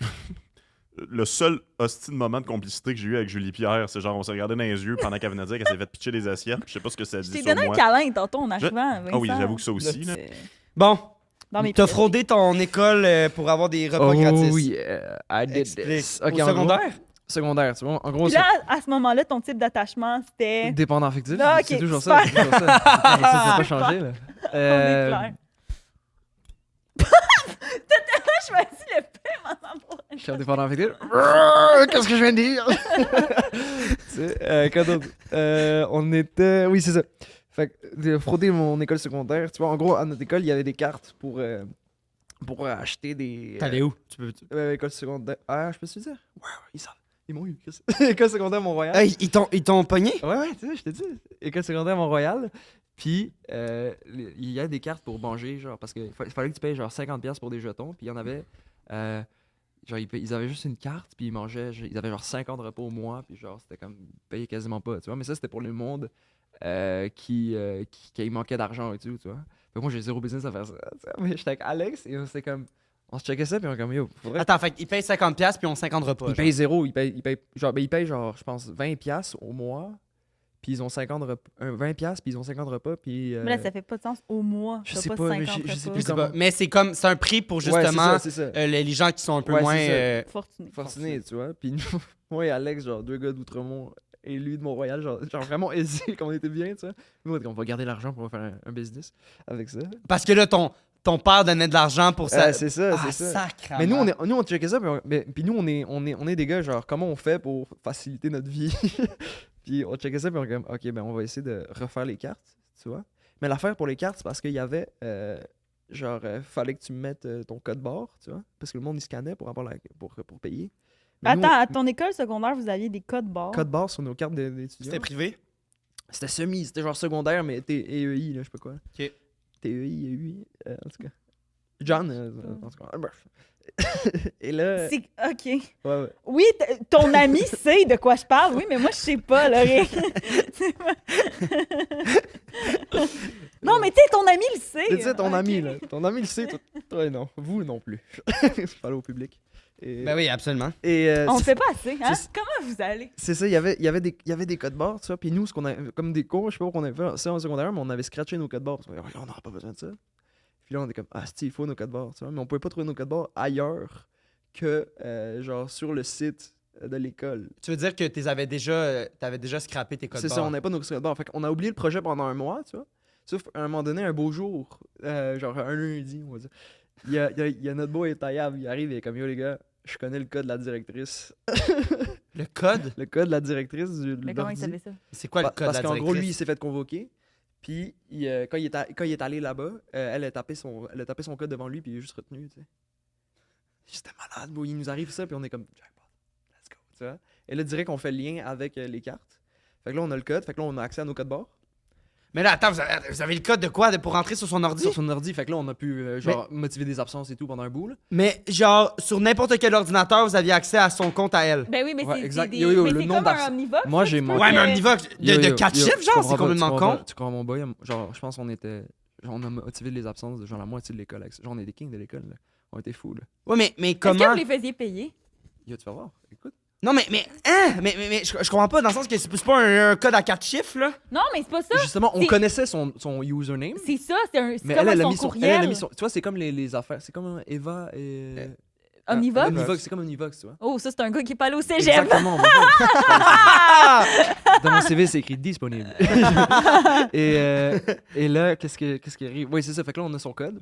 Le seul hostie de moment de complicité que j'ai eu avec Julie Pierre, c'est genre on s'est regardé dans les yeux pendant qu'elle venait de dire qu'elle s'est fait pitcher des assiettes. Je sais pas ce que ça Je dit t'ai sur donné un moi. câlin tantôt en arrivant. Ah oui, Vincent. j'avoue que ça aussi. Là. Bon, Dans mes t'as pieds. fraudé ton école pour avoir des repas gratis. Oui, I did Explique. this. Au Ok, en secondaire? gros- secondaire, tu vois. En gros, Puis là, à ce moment-là, ton type d'attachement, c'est c'était... dépendant affectif. Ah, ok, c'est toujours ça. super. C'est toujours ça. Ça n'a pas changé, là. On est clair. T'as choisi le paiement d'amour. Je suis indépendant affectif. Qu'est-ce que je viens de dire? Tu sais, quoi d'autre? On était. Oui, c'est ça. Fait que de frauder mon école secondaire. Tu vois, en gros, à notre école, il y avait des cartes pour acheter des. T'allais où? École secondaire. Ah, je peux te dire? Ouais, ils savent. Ils m'ont eu. École secondaire Mont-Royal. Hey, ils t'ont pogné? Ouais, tu sais, je t'ai dit. École secondaire Mont-Royal. Puis, il y a des cartes pour manger, genre, parce qu'il fallait que tu payes genre 50$ pour des jetons. Puis, il y en avait. Genre, ils avaient juste une carte, puis ils mangeaient. Ils avaient genre 50 repas au mois, puis genre, c'était comme. Ils payaient quasiment pas, tu vois. Mais ça, c'était pour le monde qui manquait d'argent et tout, tu vois. Fait que moi, j'ai zéro business à faire ça. Tu sais. Mais j'étais avec Alex et c'était comme. On se checkait ça, puis on était comme, yo, faudrait. Attends, fait qu'ils payent 50$ puis ils ont 50 repas. Ils genre. payent zéro. Ils payent genre, je pense, 20$ au mois. Puis ils ont 20$, puis ils ont 50 repas, puis... Mais là, ça fait pas de sens au mois. Je T'as sais pas pas, mais 50 je sais repas. plus Je sais pas. Mais c'est un prix pour Ouais, justement c'est ça. les gens qui sont un peu Ouais, moins. c'est Fortuné. Fortuné, tu vois. Puis nous, moi et Alex, genre deux gars d'Outremont et lui de Mont-Royal, genre vraiment aisés, qu'on était bien, tu vois. Nous, on va garder l'argent pour faire un business avec ça. Parce que là, ton père donnait de l'argent pour ça. C'est ça, Ah, c'est ça. sacrément. Mais nous, on checkait ça, puis nous, on est des gars, genre, comment on fait pour faciliter notre vie? Puis on checkait ça, puis on était comme, ok, ben on va essayer de refaire les cartes, tu vois. Mais l'affaire pour les cartes, c'est parce qu'il y avait, fallait que tu mettes ton code barre, tu vois. Parce que le monde, il scannait pour payer. Mais nous, Attends, à ton école secondaire, vous aviez des codes barres. code barre sur nos cartes d'étudiants. C'était privé? C'était c'était genre secondaire, mais TEI, là, je sais pas quoi. Ok. TEI, EUI, en tout cas. John, en tout cas, bref. Et là. C'est... OK. Ouais. Oui, ton ami sait de quoi je parle, oui, mais moi, je sais pas, là. C'est pas- non, mais tu sais, ton ami le sait. Tu sais, ton Ok. ami, là. Ton ami le sait, toi non. Vous non plus. Je parle au public. Et, Ben oui, absolument. On ne c'est- fait pas assez, hein? c'est- Comment vous allez? C'est ça, il y avait des codes barres, tu vois. Puis nous, ce qu'on a, comme des cons, je sais pas pourquoi on avait fait ça en secondaire, mais on avait scratché nos codes barres. Parce qu'on on n'aura pas besoin de ça. Puis là, on était comme, ah, il faut nos codes barres, tu vois. Mais on pouvait pas trouver nos codes barres ailleurs que, genre, sur le site de l'école. Tu veux dire que t'avais déjà scrappé tes codes C'est ça, barres. on n'avait pas nos codes barres. Fait qu'on a oublié le projet pendant un mois, tu vois. Sauf à un moment donné, un beau jour, genre un lundi, on va dire, il y a notre boy taillable, il arrive, il est comme, yo les gars, je connais le code de la directrice. Le code? Le code de la directrice du Mais comment il l'ordi. savait ça? C'est quoi le code Parce de la qu'en gros, lui, il directrice? s'est fait convoquer. Puis, quand il est allé là-bas, elle a tapé son code devant lui, puis il est juste retenu, tu sais. J'étais malade, bro. Il nous arrive ça, puis on est comme, jackpot, let's go, tu vois. Et là, direct qu'on fait le lien avec les cartes. Fait que là, on a le code, fait que là, on a accès à nos codes barres. Mais là, attends, vous avez le code de quoi pour rentrer sur son ordi? Sur son ordi, fait que là, on a pu, motiver des absences et tout pendant un bout, là. Mais genre, sur n'importe quel ordinateur, vous aviez accès à son compte à elle. Ben oui, mais Ouais, c'est exact. des... Yo, yo, mais le c'est nombre comme un d'abs- omnivox. Moi, ça, j'ai tu mon- peux Ouais, mais que- un niveau de 4 chiffres, genre, c'est complètement con. Tu comprends mon boy, genre, je pense qu'on était... Genre, on a motivé les absences de genre la moitié de l'école. Avec ça. Genre, on est des kings de l'école, là. On était fous, là. Ouais, mais Est-ce que comment? vous les faisiez payer? Yo, tu vas voir, écoute. Non, mais je comprends pas, dans le sens que c'est pas un code à 4 chiffres, là. Non, mais c'est pas ça. Justement, on c'est- connaissait son username. C'est ça, c'est Mais comme elle a son mis son... courriel. Elle a mis son... Tu vois, c'est comme les affaires. C'est comme Eva et... Omnivox? Omnivox, c'est comme Omnivox, tu vois. Oh, ça, c'est un gars qui est pas allé au cégep. Exactement. Dans mon CV, c'est écrit disponible. et là, qu'est-ce qui arrive? Oui, c'est ça. Fait que là, on a son code.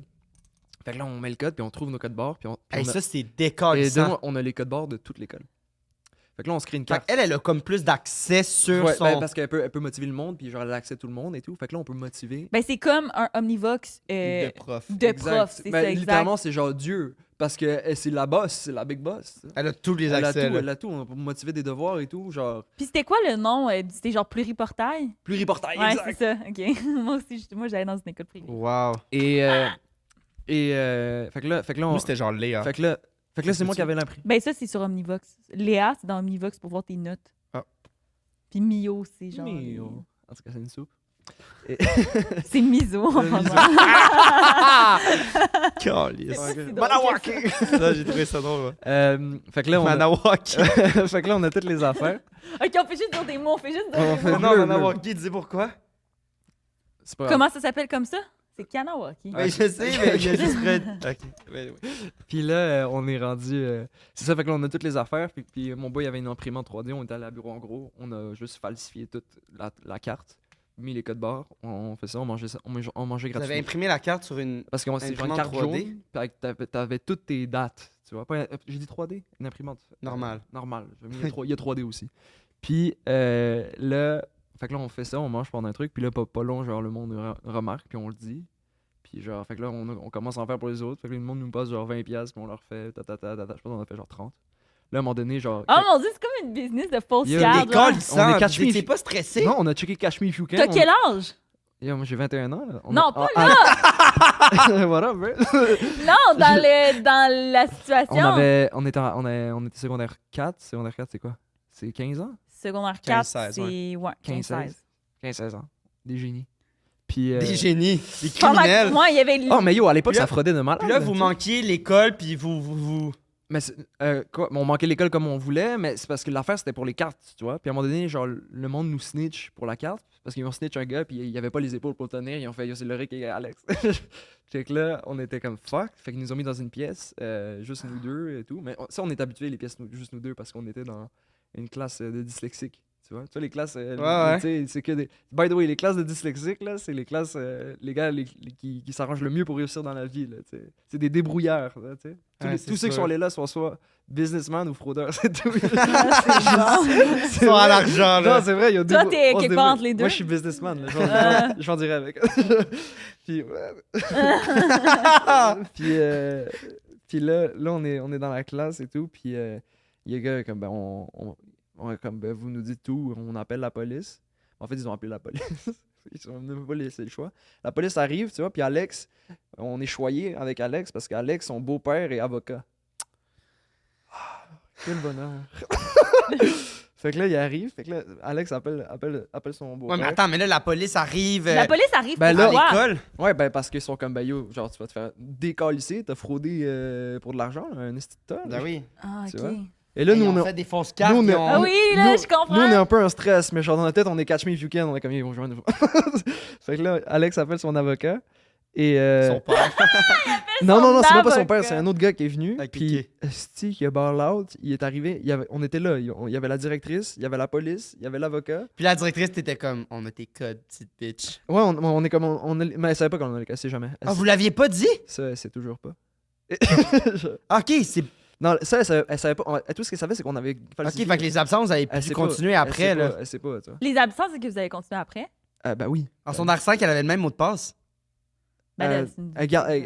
Fait que là, on met le code, puis on trouve nos codes barres. Puis Hey, on a, ça, c'est et décalissant. dedans, on a les codes barres de toute l'école. Fait que là, on se crée une Fait carte. qu'elle a comme plus d'accès sur Ouais, son... ben, parce qu'elle peut motiver le monde, puis genre, elle a accès à tout le monde et tout. Fait que là, on peut motiver. Ben, c'est comme un Omnivox de prof. de Exact. prof, c'est Ben, ça, exact. littéralement, c'est genre Dieu. Parce que c'est la boss, c'est la big boss. Tu sais. Elle a tous les Elle a accès. tout, là. elle a tout. On peut motiver des devoirs et tout. Genre, Puis c'était quoi le nom? C'était genre pluriportail? pluriportail, Ouais, exact. c'est ça. OK. Moi aussi, moi, j'allais dans une école privée. Wow. Et fait que là, on... Moi, c'était genre Léa. Fait que là, c'est moi qui avais l'impris. Ben, ça, c'est sur Omnivox. Léa, c'est dans Omnivox pour voir tes notes. Ah. Puis Mio, c'est genre... Mais, en tout cas, c'est une soupe. C'est Miso. en Miso. français. Calice. C'est pas si drôle Manawaki! que ça. Ça, j'ai trouvé ça drôle. Fait que là, Manawaki. fait que là, on a toutes les affaires. OK, on fait juste dire des mots, on fait juste dire On des fait- mots. Non, bleu, Manawaki, dis pourquoi? C'est pas grave. Comment ça s'appelle comme ça? C'est Kanawaki. Oui, je sais, mais il y a juste Fred. Ok. Ouais. Puis là, on est rendu... C'est ça, fait que là, on a toutes les affaires. Puis mon boy avait une imprimante 3D. On était allé à bureau en gros. On a juste falsifié toute la carte. Mis les codes barres. On fait ça, on mangeait Vous avez gratuitement. imprimé la carte sur une... Parce que c'est genre une imprimante carte 3D? jaune. Puis t'avais toutes tes dates. Tu vois? J'ai dit 3D? Une imprimante. Normale. Normal. Il y a 3D aussi. Puis là... Fait que là, on fait ça, on mange pendant un truc. Puis là, pas long, genre, le monde remarque. Puis on le dit. Puis genre, fait que là, on commence à en faire pour les autres. Fait que le monde nous passe genre 20$, puis on leur fait je pense qu'on en a fait genre 30. Là, à un moment donné, genre. Oh mon Dieu, c'est comme une business de fausse Yo, carte. L'école, genre. il On est sent. catch Vous me. étiez pas stressé? Non, on a checké Cash Me If You Can. T'as quel âge? Yo, moi, j'ai 21 ans. Là. Non, pas là! Voilà, bro. Non, dans la situation. On était secondaire 4. Secondaire 4, c'est quoi? C'est 15 ans? Secondaire 4, 15-16, c'est... Ouais, 15-16. 15-16 ans. Des génies. Puis. Des génies, des Pendant criminels. que moi, il y avait... Oh, mais yo, à l'époque, Puis là- ça fraudait de malade. Puis là, vous tu sais. manquiez l'école, puis vous... Mais quoi, on manquait l'école comme on voulait, mais c'est parce que l'affaire c'était pour les cartes, tu vois. Puis à un moment donné, genre, le monde nous snitch pour la carte, parce qu'ils ont snitch un gars, puis il avait pas les épaules pour le tenir, ils ont fait yo, c'est Loric et Alex. Fait que là, on était comme fuck, fait qu'ils nous ont mis dans une pièce, juste nous deux et tout. Mais ça, on est habitué les pièces juste nous deux, parce qu'on était dans une classe de dyslexiques. Tu vois, les classes, ouais. tu sais, c'est que des. By the way, les classes de dyslexiques, là, c'est les classes, les gars qui s'arrangent le mieux pour réussir dans la vie, là, tu sais. C'est des débrouillards, là, tu sais. Ouais, Tous ceux qui sûr. sont allés là sont soit businessman ou fraudeur, c'est tout. Ils sont à l'argent, là. Non, c'est vrai, il y a deux. Toi, t'es on se quelque part débrouille. entre les deux. Moi, je suis businessman, là, je m'en dirais avec. Puis, puis là, on est dans la classe et tout, puis il y a un gars comme, ben, on est comme, ben, vous nous dites tout, on appelle la police. En fait, ils ont appelé la police. Ils ont même pas laissé le choix. La police arrive, tu vois, puis Alex, on est choyé avec Alex parce qu'Alex, son beau-père, est avocat. Ah, quel bonheur. Fait que là, il arrive, fait que là, Alex appelle son beau-père. Ouais, mais attends, mais là, la police arrive La police arrive ben pour là, à toi. l'école. Ouais, ben parce qu'ils sont comme, ben yo, genre, tu vas te faire décalisser, t'as fraudé pour de l'argent, un instituteur. Ben oui. Ah, Tu OK. vois? Et là, Ils nous, ont on a. fait des fausses cartes. nous, on ils a- ont- Ah oui, là, je comprends. Nous, on est un peu en stress, mais genre dans notre tête, on est catch me if you can. On est comme, ils vont jouer à nouveau. Fait que là, Alex appelle son avocat. Et. Son père. Non, c'est même pas son avocat. père, c'est un autre gars qui est venu. Avec Puis, Piqué. Esti, qui a ball out, il est arrivé. On était là. Il y avait la directrice, il y avait la police, il y avait l'avocat. Puis la directrice, t'étais comme, on a tes codes, petite bitch. Ouais, on est comme. Mais elle savait pas qu'on allait casser jamais. Ah, vous l'aviez pas dit? Ça, elle sait toujours pas. Ok, c'est. Non, ça, elle savait pas. Tout ce qu'elle savait, c'est qu'on avait Ok, falsifié. fait que les absences, vous avez Elle pu sait continuer pas. après, Elle sait là. pas, elle sait pas, tu vois. Les absences, c'est que vous avez continué après? Ben oui. En son 5, elle avait le même mot de passe. Ben là, Euh, c'est une-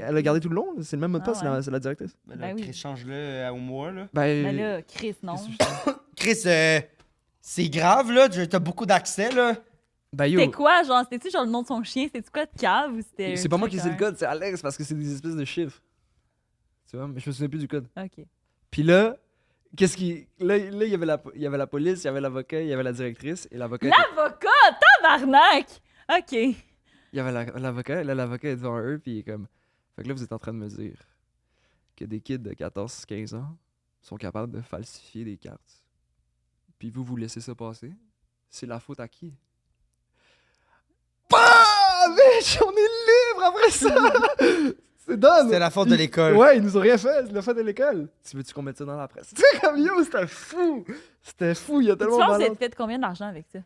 elle a gardé tout le long, c'est le même mot de Ah passe, ouais. c'est la directrice. Ben oui. change-le au mois, là. Ben là, Chris, non. Chris, c'est grave, là. T'as beaucoup d'accès, là. Ben yo, C'était quoi, genre? C'était-tu genre le nom de son chien? C'était-tu quoi de cave ou c'était... c'est pas moi qui sais le code. code, c'est Alex parce que c'est des espèces de chiffres. Tu vois, mais je me souviens plus du code. OK. Puis là, qu'est-ce qui. Là, il y avait la police, il y avait l'avocat, il y avait la directrice, et l'avocat. L'avocat! Tabarnak! OK. Il y avait l'avocat, et là, l'avocat est devant eux, puis il est comme. Fait que là, vous êtes en train de me dire que des kids de 14-15 ans sont capables de falsifier des cartes. Puis vous laissez ça passer. C'est la faute à qui? Bah! Bitch, on est libre après ça! C'est done! C'était la faute de l'école. Ouais, ils nous ont rien fait, c'est la faute de l'école. Tu veux-tu qu'on mette ça dans la presse? Tu sais, comme yo, c'était fou! C'était fou, il y a Tu tellement penses de que malades. tu fait combien d'argent avec ça?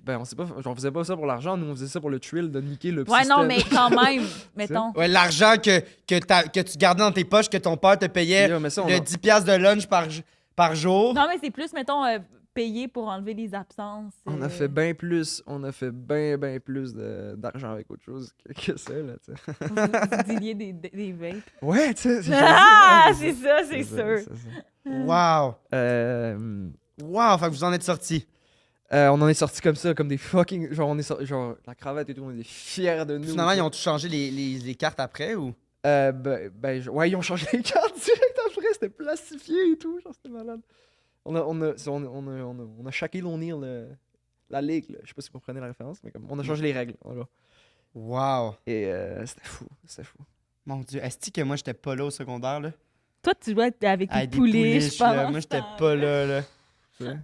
Ben, on sait pas, on faisait pas ça pour l'argent, nous on faisait ça pour le thrill de niquer le Ouais, non, système. mais quand même, mettons. Ouais, l'argent que tu gardais dans tes poches, que ton père te payait Yo, mais ça, on le a- 10$ piastres de lunch par jour. Non, mais c'est plus, mettons, payer pour enlever les absences. On a fait bien plus, on a fait bien plus d'argent avec autre chose que ça, là, tu sais. Vous diliez des vapes. Ouais, tu sais. Ah, c'est ça, c'est sûr. Wow. Euh, Wow, fait que vous en êtes sortis. on en est sortis comme ça, comme des fucking. Genre, genre, la cravate et tout, on est fiers de nous. Finalement, tu ils sais. ont tout changé les cartes après ou? Ouais, ils ont changé les cartes direct après, c'était plastifié et tout, genre, c'était malade. On a Shaquille O'Neal, la ligue, là. Je sais pas si vous comprenez la référence, mais comme, on a changé les règles, voilà. Wow. Et c'était fou, c'était fou. Mon Dieu, est-ce que moi, j'étais pas là au secondaire, là? Toi, tu jouais avec Ah, les des poulets, pouliches, je pense. là. Moi, j'étais pas là, là. Tu sais.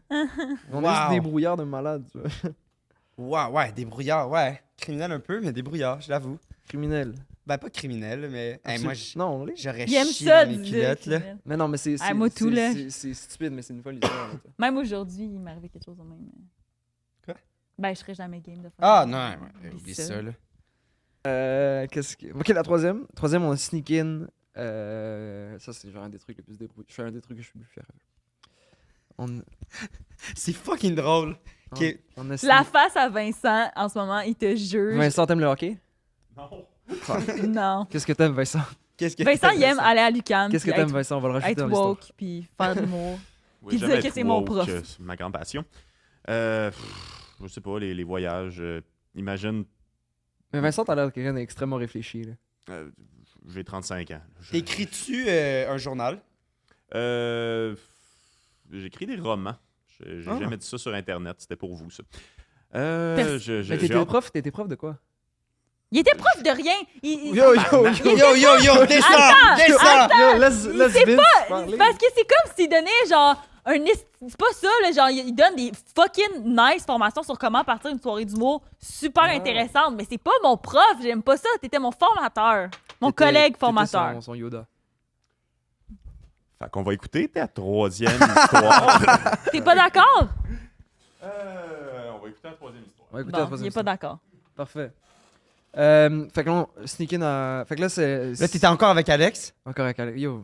On a juste Wow. des brouillards de malades, tu vois. Wow, ouais, des brouillards, ouais. Criminel un peu, mais des brouillards, je l'avoue. Criminel. Ben, pas criminel, mais hey, moi, Non, on l'est. j'aurais Il aime chié ça, dans mes du culottes, là. Mais non, mais c'est. Ah, moi, tout, là. C'est stupide, mais c'est une folle histoire, là, tu sais. Même aujourd'hui, il m'est arrivé quelque chose de même. Quoi? Ben, je serais jamais game de faire Ah, ça. non, ouais, oublie ça, là. Qu'est-ce que. Ok, la troisième. Troisième, on a sneak in. Ça, c'est genre un des trucs les plus débrouillés. Je fais un des trucs que je suis plus fier. On, C'est fucking drôle. Ok. on a La face à Vincent, en ce moment, il te juge. Vincent, t'aimes le hockey? Non. Non. Qu'est-ce que t'aimes, Vincent? Qu'est-ce que Vincent, il aime aller à l'UQAM. Qu'est-ce que puis t'aimes, être- Vincent? On va le rajouter Être dans l'histoire. woke, puis faire de l'humour. Oui, Puis j'aime dire être que c'est mon woke, prof. c'est ma grande passion. Je sais pas, les voyages. Imagine, Mais Vincent, t'as l'air de quelqu'un d'extrêmement réfléchi, là. j'ai 35 ans. T'écris-tu un journal? J'écris des romans. J'ai Ah. jamais dit ça sur Internet. C'était pour vous, ça. Pers- Mais t'étais prof de quoi? Il était prof de rien. Il- Yo, Descends! Yo, laisse sait Vince parler. Parce que c'est comme s'il donnait genre c'est pas ça, là, genre il donne des fucking nice formations sur comment partir une soirée d'humour super Ah. intéressante, mais c'est pas mon prof, j'aime pas ça, t'étais mon formateur, mon T'étais- collègue t'étais formateur. son Yoda. Fait qu'on va écouter ta troisième histoire. T'es pas d'accord? On va écouter la troisième histoire. On va écouter la Bon, il troisième est pas histoire. d'accord. Parfait. Fait que là, on sneak in à... Fait que là, c'est... Là, t'étais encore avec Alex? Encore avec Alex. Yo,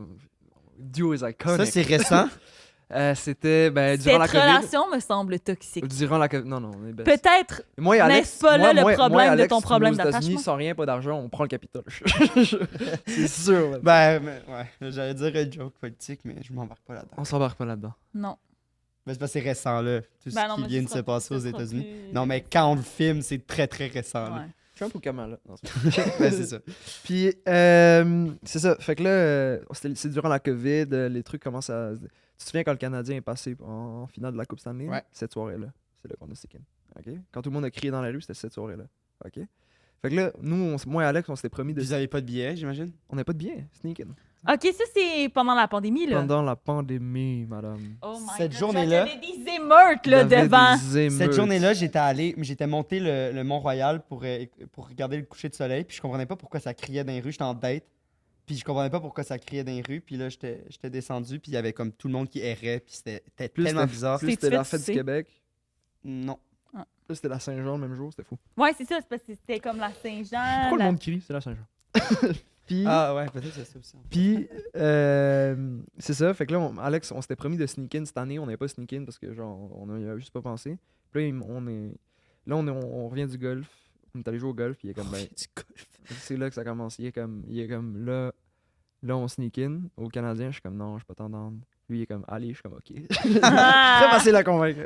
duo is iconic. Ça, c'est récent. C'était, durant la Cette COVID. relation me semble toxique. Durant la COVID. Non, on est best. Peut-être Moi et Alex, n'est-ce pas là le moi et problème de Alex, ton problème nous, aux États-Unis, d'attachement? sans rien, pas d'argent, on prend le Capitole. C'est sûr. man. Ouais, j'allais dire un joke politique, mais je m'embarque pas là-dedans. On s'embarque pas là-dedans. non. Mais c'est parce que c'est récent, là. Tout Ben ce non, qui mais vient ce de se sera- passer aux ce sera États-Unis. plus- Non, mais quand on le filme, c'est très, très récent, là. Ouais. Trump ou Kamala? Non, c'est Ben, c'est ça. Puis, c'est ça. Fait que là, c'est durant la COVID, les trucs commencent à. Tu te souviens quand le Canadien est passé en finale de la Coupe Stanley? Ouais. Cette soirée-là. C'est là qu'on a stick in. OK? Quand tout le monde a crié dans la rue, c'était cette soirée-là. OK? Fait que là, nous, moi et Alex, on s'était promis de. Vous avez pas de billets, j'imagine? On n'a pas de bien, sneak in. Ok, ça c'est pendant la pandémie là. Pendant la pandémie, madame. Oh my Cette God, journée-là- genre, il y avait des émeutes Il y là avait devant. des émeutes. Cette journée-là, j'étais monté le Mont-Royal pour regarder le coucher de soleil, puis je comprenais pas pourquoi ça criait dans les rues. J'étais en date, puis je comprenais pas pourquoi ça criait dans les rues, puis là, j'étais descendu, puis il y avait comme tout le monde qui errait, puis c'était Plus tellement c'était- bizarre. Plus C'est c'était la fait fête du sucer. Québec. Non. Plus c'était la Saint-Jean le même jour, c'était fou. Ouais, c'est ça, c'est parce que c'était comme la Saint-Jean. Pourquoi la- le monde crie? C'est la Saint-Jean. Puis, Ah ouais, peut-être c'est ça aussi. puis c'est ça. Fait que là, Alex, on s'était promis de sneak in cette année. On n'avait pas sneak in parce que genre, on a juste pas pensé. Puis là, on revient du golf. On est allé jouer au golf. Puis il est comme, ben, c'est là que ça commence. Il est comme là, on sneak in au Canadien. Je suis comme, non, je suis pas t'entendre. Lui, il est comme, allez, je suis comme, ok. Ah! Très facile à convaincre.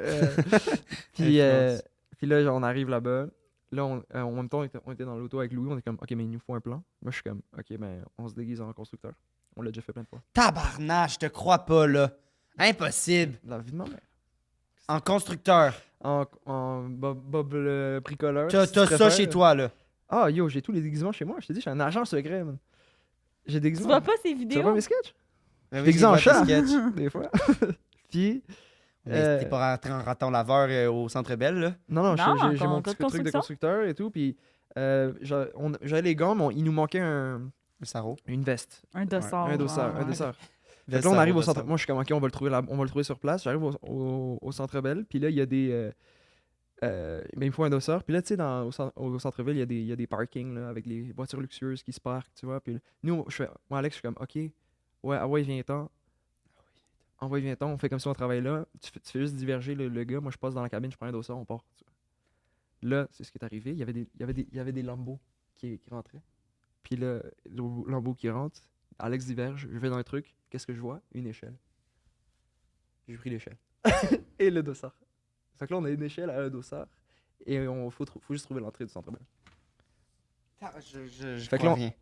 Puis, Influence. puis là, genre, on arrive là-bas. Là, en même temps, on était dans l'auto avec Louis. On est comme, ok, mais il nous faut un plan. Moi, je suis comme, ok, ben, on se déguise en constructeur. On l'a déjà fait plein de fois. Tabarnache, je te crois pas, là. Impossible. La vie de ma mère. En constructeur. En Bob le bricoleur. T'as si tu ça préfères. chez toi, là. Ah, yo, j'ai tous les déguisements chez moi. Je t'ai dit, je suis un agent secret, man. J'ai des Tu déguisements. vois pas ces Tu vois vidéos? pas mes sketchs? Ben oui, Déguisé en je les vois, chat. tes sketchs. Des fois. Puis, Mais t'es pas rentré en raton laveur au Centre Bell, là? non, Non, j'ai en mon petit code truc de construction. constructeur et tout. Puis, j'avais les gants, mais il nous manquait un. Le sarreau. une veste. Un dossard. Un dossard, ouais. un dossard. Fait Veste, que là, on arrive au sarreau, centre. Moi, je suis comme, OK, on va le trouver sur place. J'arrive au Centre Bell. Puis là, il y a des. Ben, il me faut un dossard. Puis là, tu sais, au centre-ville, il y a des parkings là, avec les voitures luxueuses qui se parquent, tu vois. Puis là, nous, moi, Alex, je suis comme, OK, ouais, ah ouais, viens-t'en. Ah ouais, viens-t'en. On fait comme si on travaille là. Tu fais juste diverger le gars. Moi, je passe dans la cabine, je prends un dossard, on part. Tu vois. Là, c'est ce qui est arrivé. Il y avait des Lambeaux qui rentraient. Puis là, le Lambeau qui rentre, Alex diverge, je vais dans un truc. Qu'est-ce que je vois? Une échelle. J'ai pris l'échelle. Et le dossard. Fait que là, on a une échelle à un dossard. Et faut juste trouver l'entrée du Centre Bell. Je Fait que crois là, rien.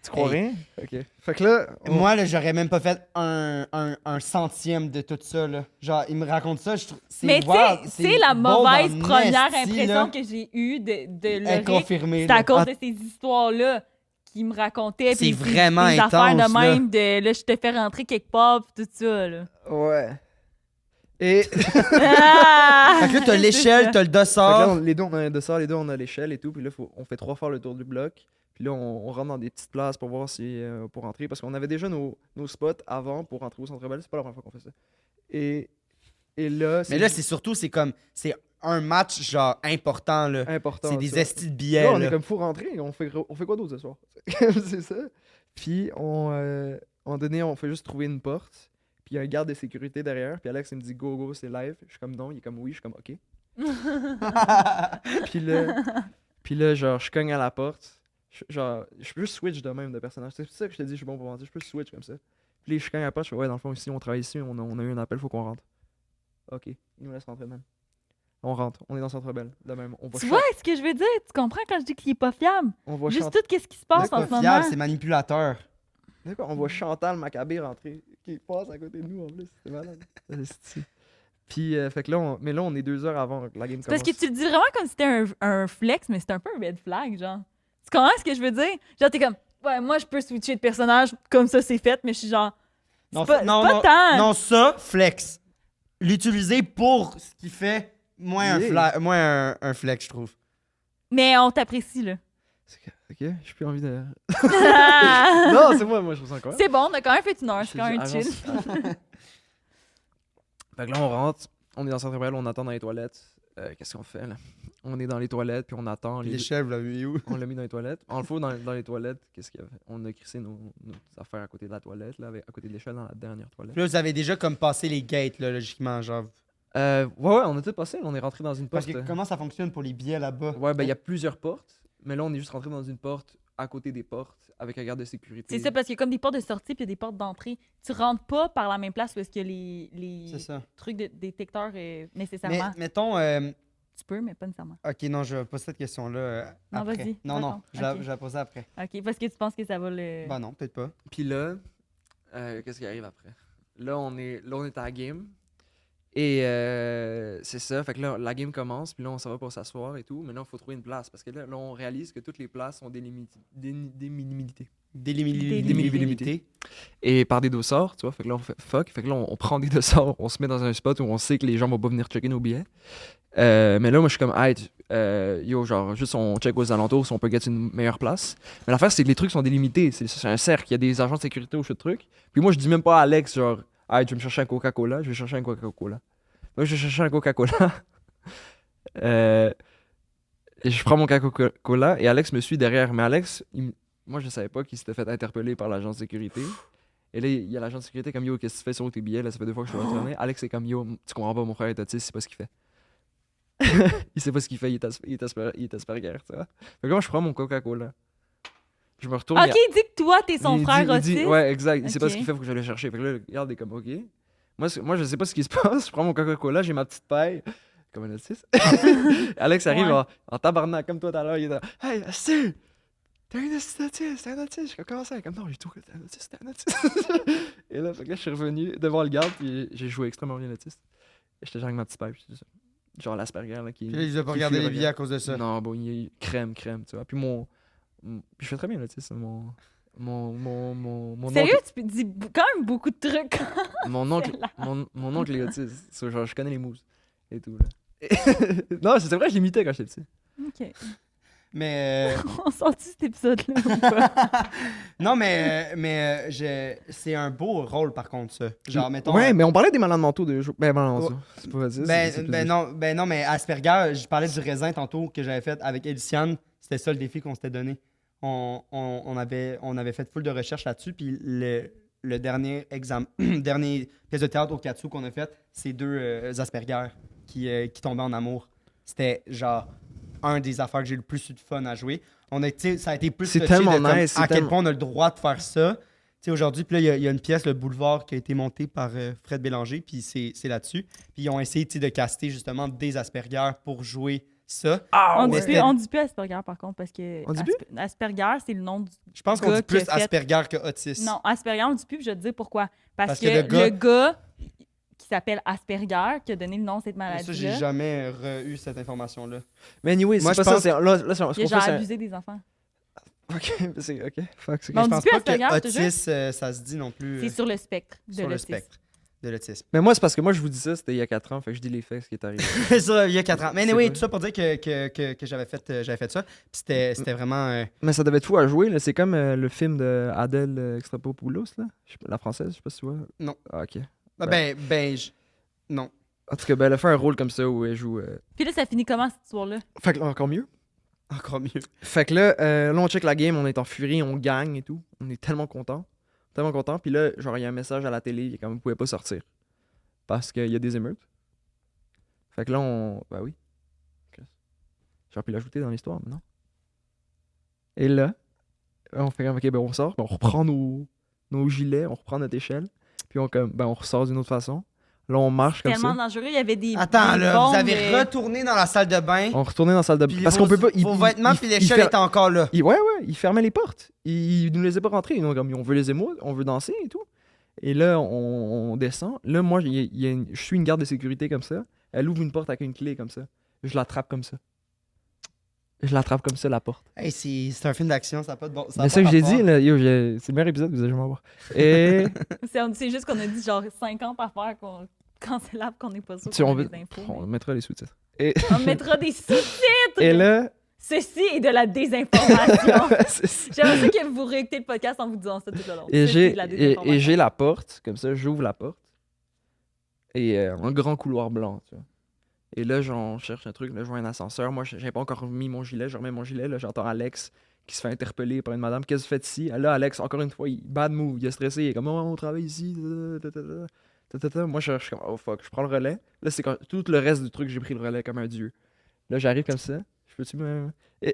Tu crois Hey. rien? Ok. Fait que là, Moi, là, j'aurais même pas fait un centième de tout ça, là. Genre, il me raconte ça, je trouve... Mais tu sais, wild, c'est la bon mauvaise dans première esti, impression là. que j'ai eue de Elle est Loric. confirmée, C'est à là. cause de ces histoires-là qu'il me racontait. C'est puis vraiment des affaires intense, de même, de là, je te fais rentrer quelque part, pis tout ça, là. ouais. Et fait Ah! Fait que là, t'as C'est l'échelle, ça. t'as le que là, dossard. les deux, on a un dossard, les deux, on a l'échelle et tout. Puis là, on fait 3 fois le tour du bloc. Puis là, on rentre dans des petites places pour voir si pour rentrer. Parce qu'on avait déjà nos spots avant pour rentrer au Centre Bell. C'est pas la première fois qu'on fait ça. Et là, Mais là, c'est surtout, c'est un match, genre, important, là. important. C'est tu des vois. estis de billets, Là, on là. est comme faut rentrer. On fait quoi d'autre ce soir? C'est ça. Puis, on donné, on fait juste trouver une porte. Puis, il y a un garde de sécurité derrière. Puis, Alex, il me dit go, go, c'est live. Je suis comme non. Il est comme oui. Je suis comme OK. Puis là, genre, je cogne à la porte. Je peux juste switch de même de personnage. C'est pour ça que je te dis, je suis bon pour mentir. Je peux switch comme ça. Puis là, je cogne à la porte. Je fais ouais, dans le fond, ici, on travaille ici. On a eu un appel, faut qu'on rentre. OK. Il nous laisse rentrer même. On rentre. On est dans le Centre Bell. De même. On va Tu vois ce que je veux dire? Tu comprends quand je dis qu'il est pas fiable? on voit Juste Chantal. tout ce qui se passe C'est en pas ce moment. fiable, c'est manipulateur. D'accord, on voit Chantal Maccabé rentrer, qui passe à côté de nous en plus. C'est malade. Esti. Puis, fait que là, on est 2 heures avant que la game C'est parce commence. que tu le dis vraiment comme si c'était un flex, mais c'est un peu un red flag, genre. Tu comprends ce que je veux dire? Genre, t'es comme, ouais, moi, je peux switcher de personnage, comme ça, c'est fait, mais je suis genre, Non, c'est pas, non, c'est pas non, tant. non, ça, flex. L'utiliser pour ce qui fait moins, Yeah. moins un flex, je trouve. Mais on t'apprécie, là. Ok, j'ai plus envie de. Ah! Non, c'est moi, je trouve ça encore. C'est bon, on a quand même fait une heure, Je c'est te quand dis, même chill. Fait que là, on rentre, on est dans le Centre Bell, on attend dans les toilettes. Qu'est-ce qu'on fait là? On est dans les toilettes, puis on attend. L'échelle, vous l'avez mis où? On l'a mis dans les toilettes. En le fond, dans les toilettes, qu'est-ce qu'il y a? On a crissé nos affaires à côté de la toilette, là, à côté de l'échelle dans la dernière toilette. Puis là, vous avez déjà comme passé les gates, là, logiquement, genre. Ouais, on a tout passé. On est rentré dans une Parce porte. que comment ça fonctionne pour les billets là-bas? Ouais, ben il y a plusieurs portes, mais là on est juste rentré dans une porte à côté des portes avec un garde de sécurité. C'est ça, parce qu'il y a comme des portes de sortie puis il y a des portes d'entrée. Tu rentres pas par la même place où est-ce qu'il y a les C'est ça. trucs de détecteurs Mais, nécessairement. mettons. Tu peux, mais pas nécessairement. Ok, non, je vais poser cette question-là Non, après. vas-y, Non, non, raconte. je la- Ok. je vais la poser après. OK, parce que tu penses que ça va le... Bah non, peut-être pas. Puis là, qu'est-ce qui arrive après? Là on est à la game. Et c'est ça, fait que là la game commence, puis là on s'en va pour s'asseoir et tout, mais là il faut trouver une place parce que là on réalise que toutes les places sont délimitées. Délimité. Et par des dossards, tu vois, fait que là on fait fuck, fait que là on prend des dossards, on se met dans un spot où on sait que les gens vont pas venir checker nos billets. Mais là moi je suis comme hey, yo genre juste on check aux alentours si on peut get une meilleure place. Mais l'affaire c'est que les trucs sont délimités, c'est un cercle, il y a des agents de sécurité au de trucs. Puis moi je dis même pas à Alex genre hey, tu veux me chercher un Coca-Cola, je vais chercher un Coca-Cola. Moi je vais chercher un Coca-Cola. Et je prends mon Coca-Cola et Alex me suit derrière. Mais Alex, moi je savais pas qu'il s'était fait interpeller par l'agent de sécurité. Et là, il y a l'agent de sécurité comme yo, qu'est-ce que tu fais sur tes billets? Là, ça fait 2 fois que je suis retourné. Alex est comme yo, tu comprends pas, mon frère est autiste, il sait pas ce qu'il fait. Il sait pas ce qu'il fait, il est Asperger, tu vois. Fait que moi je prends mon Coca-Cola. Je me retourne. OK, il dit que toi, t'es son il frère dit- il dit- autiste. Ouais, exact. Il sait pas Ok. ce qu'il fait, faut que je le chercher. Fait que là, regarde, il est comme, OK. Moi, je sais pas ce qui se passe. Je prends mon Coca-Cola, j'ai ma petite paille. Comme un autiste. Alex arrive Ouais. en tabarnak, comme toi tout à l'heure. Il est là, hey, Asti, t'es un autiste, t'es un autiste. Je suis comment ça? Comme non, j'ai tout, t'es un autiste, t'es un autiste. Et là, fait que là, je suis revenu devant le garde, puis j'ai joué extrêmement bien l'autiste. Et j'étais genre avec ma petite paille, puis c'est ça. Genre l'Asperger, là, qui. Puis là, ils ont pas qui regardé fuit les le billets à regard. cause de ça. Non, bon, il est crème, tu vois. Puis puis je fais très bien l'autiste. Mon Sérieux, tu dis quand même beaucoup de trucs. Mon oncle, C'est mon oncle est autiste. So, genre, je connais les moves et tout. Là. Non, c'est vrai, je l'imitais quand j'étais petit. OK. Mais On sort-tu cet épisode-là ou pas? non, c'est un beau rôle par contre ça. Genre mettons. Ouais, mais on parlait des malades mentaux de jour. Ben, malades mentaux. C'est pas facile. Ben non, mais Asperger, je parlais du raisin tantôt que j'avais fait avec Eliciane. C'était ça le défi qu'on s'était donné. On avait fait full de recherches là-dessus, puis le dernier dernier pièce de théâtre au Katsu qu'on a fait, c'est deux Asperger qui tombaient en amour. C'était genre un des affaires que j'ai le plus eu de fun à jouer. Ça a été plus C'est touché tellement de comme, nice, à quel point on a le droit de faire ça. Aujourd'hui, puis là, il y a une pièce, Le Boulevard, qui a été montée par Fred Bélanger, puis c'est là-dessus. Puis ils ont essayé de caster justement des Asperger pour jouer ça. On mais dit plus Asperger, par contre, parce que On dit plus? Asperger, c'est le nom du Je pense qu'on gars dit plus qui a fait- Asperger que autiste. Non, Asperger, on dit plus, puis je vais te dire pourquoi. Parce que que le gars qui s'appelle Asperger, qui a donné le nom à cette Ça, j'ai maladie-là, jamais eu cette information-là. Mais anyway, Moi, c'est je pas pense- ça. Là, ce il qu'on a fait, genre c'est... abusé des enfants. OK, OK. Fuck, c'est Bon, on Je dit pense plus pas Asperger, que je te jure. autiste, ça se dit non plus C'est sur le spectre de sur le l'autisme. spectre de l'autisme. Mais moi, c'est parce que moi, je vous dis ça, c'était il y a 4 ans, fait que je dis les faits, ce qui est arrivé. Ça, il y a 4 ans. Mais C'est anyway, vrai. tout ça pour dire que j'avais fait ça. Puis c'était vraiment... Mais ça devait être fou à jouer, là. C'est comme le film de Adèle Extrapopoulos, là. La française, je sais pas si tu vois. Non. Ah, OK. Non. En tout cas, ben, elle a fait un rôle comme ça où elle joue... Puis là, ça finit comment, cette histoire-là? Fait que là, encore mieux. Encore mieux. Fait que là, on check la game, on est en furie, on gagne et tout. On est tellement content. Tellement content. Puis là, genre, il y a un message à la télé, il est comme, vous pouvez pas sortir. Parce qu'il y a des émeutes. Fait que là, ben oui. J'aurais pu l'ajouter dans l'histoire, mais non. Et là, on fait comme, ok, ben on sort, ben on reprend nos gilets, on reprend notre échelle. Puis on ressort d'une autre façon. Là, on marche comme Tellement ça. dangereux, il y avait des. Attends, des là, bombes, vous avez retourné dans la salle de bain. On retournait dans la salle de Puis parce vos- qu'on peut pas. Vos vêtements puis l'échelle étaient encore là. Ouais, ils fermaient les portes. Ils nous laissaient pas rentrer. Ils ont comme, on veut les émoutes, on veut danser et tout. Et là, on descend. Là, moi, je suis une garde de sécurité comme ça. Elle ouvre une porte avec une clé comme ça. Je l'attrape comme ça. Je l'attrape comme ça, la porte. Hey, c'est un film d'action, ça n'a pas de bon. Mais ça que je l'ai dit, là, c'est le meilleur épisode que vous allez jamais voir. Et C'est juste qu'on a dit genre 50 affaires qu'on cancellable qu'on n'est pas sûr si on qu'on veut, a les infos. on mais- mettra les sous-titres. Et, On mettra des sous-titres! et là, Ceci est de la désinformation. c'est- J'aimerais ça que vous réécoutez le podcast en vous disant ça tout le long. et Ceci j'ai est de la et désinformation. j'ai la porte, comme ça, j'ouvre la porte. Et un grand couloir blanc, tu vois. Et là, j'en cherche un truc, là, je vois un ascenseur. Moi, j'ai pas encore mis mon gilet, je remets mon gilet. Là, j'entends Alex qui se fait interpeller par une madame. Qu'est-ce que vous faites ici? Là, Alex, encore une fois, bad move, il est stressé. Il est comme, oh, on travaille ici. Moi, je suis comme, oh fuck, je prends le relais. Là, c'est quand tout le reste du truc, j'ai pris le relais comme un dieu. Là, j'arrive comme ça. Je peux-tu me. Et,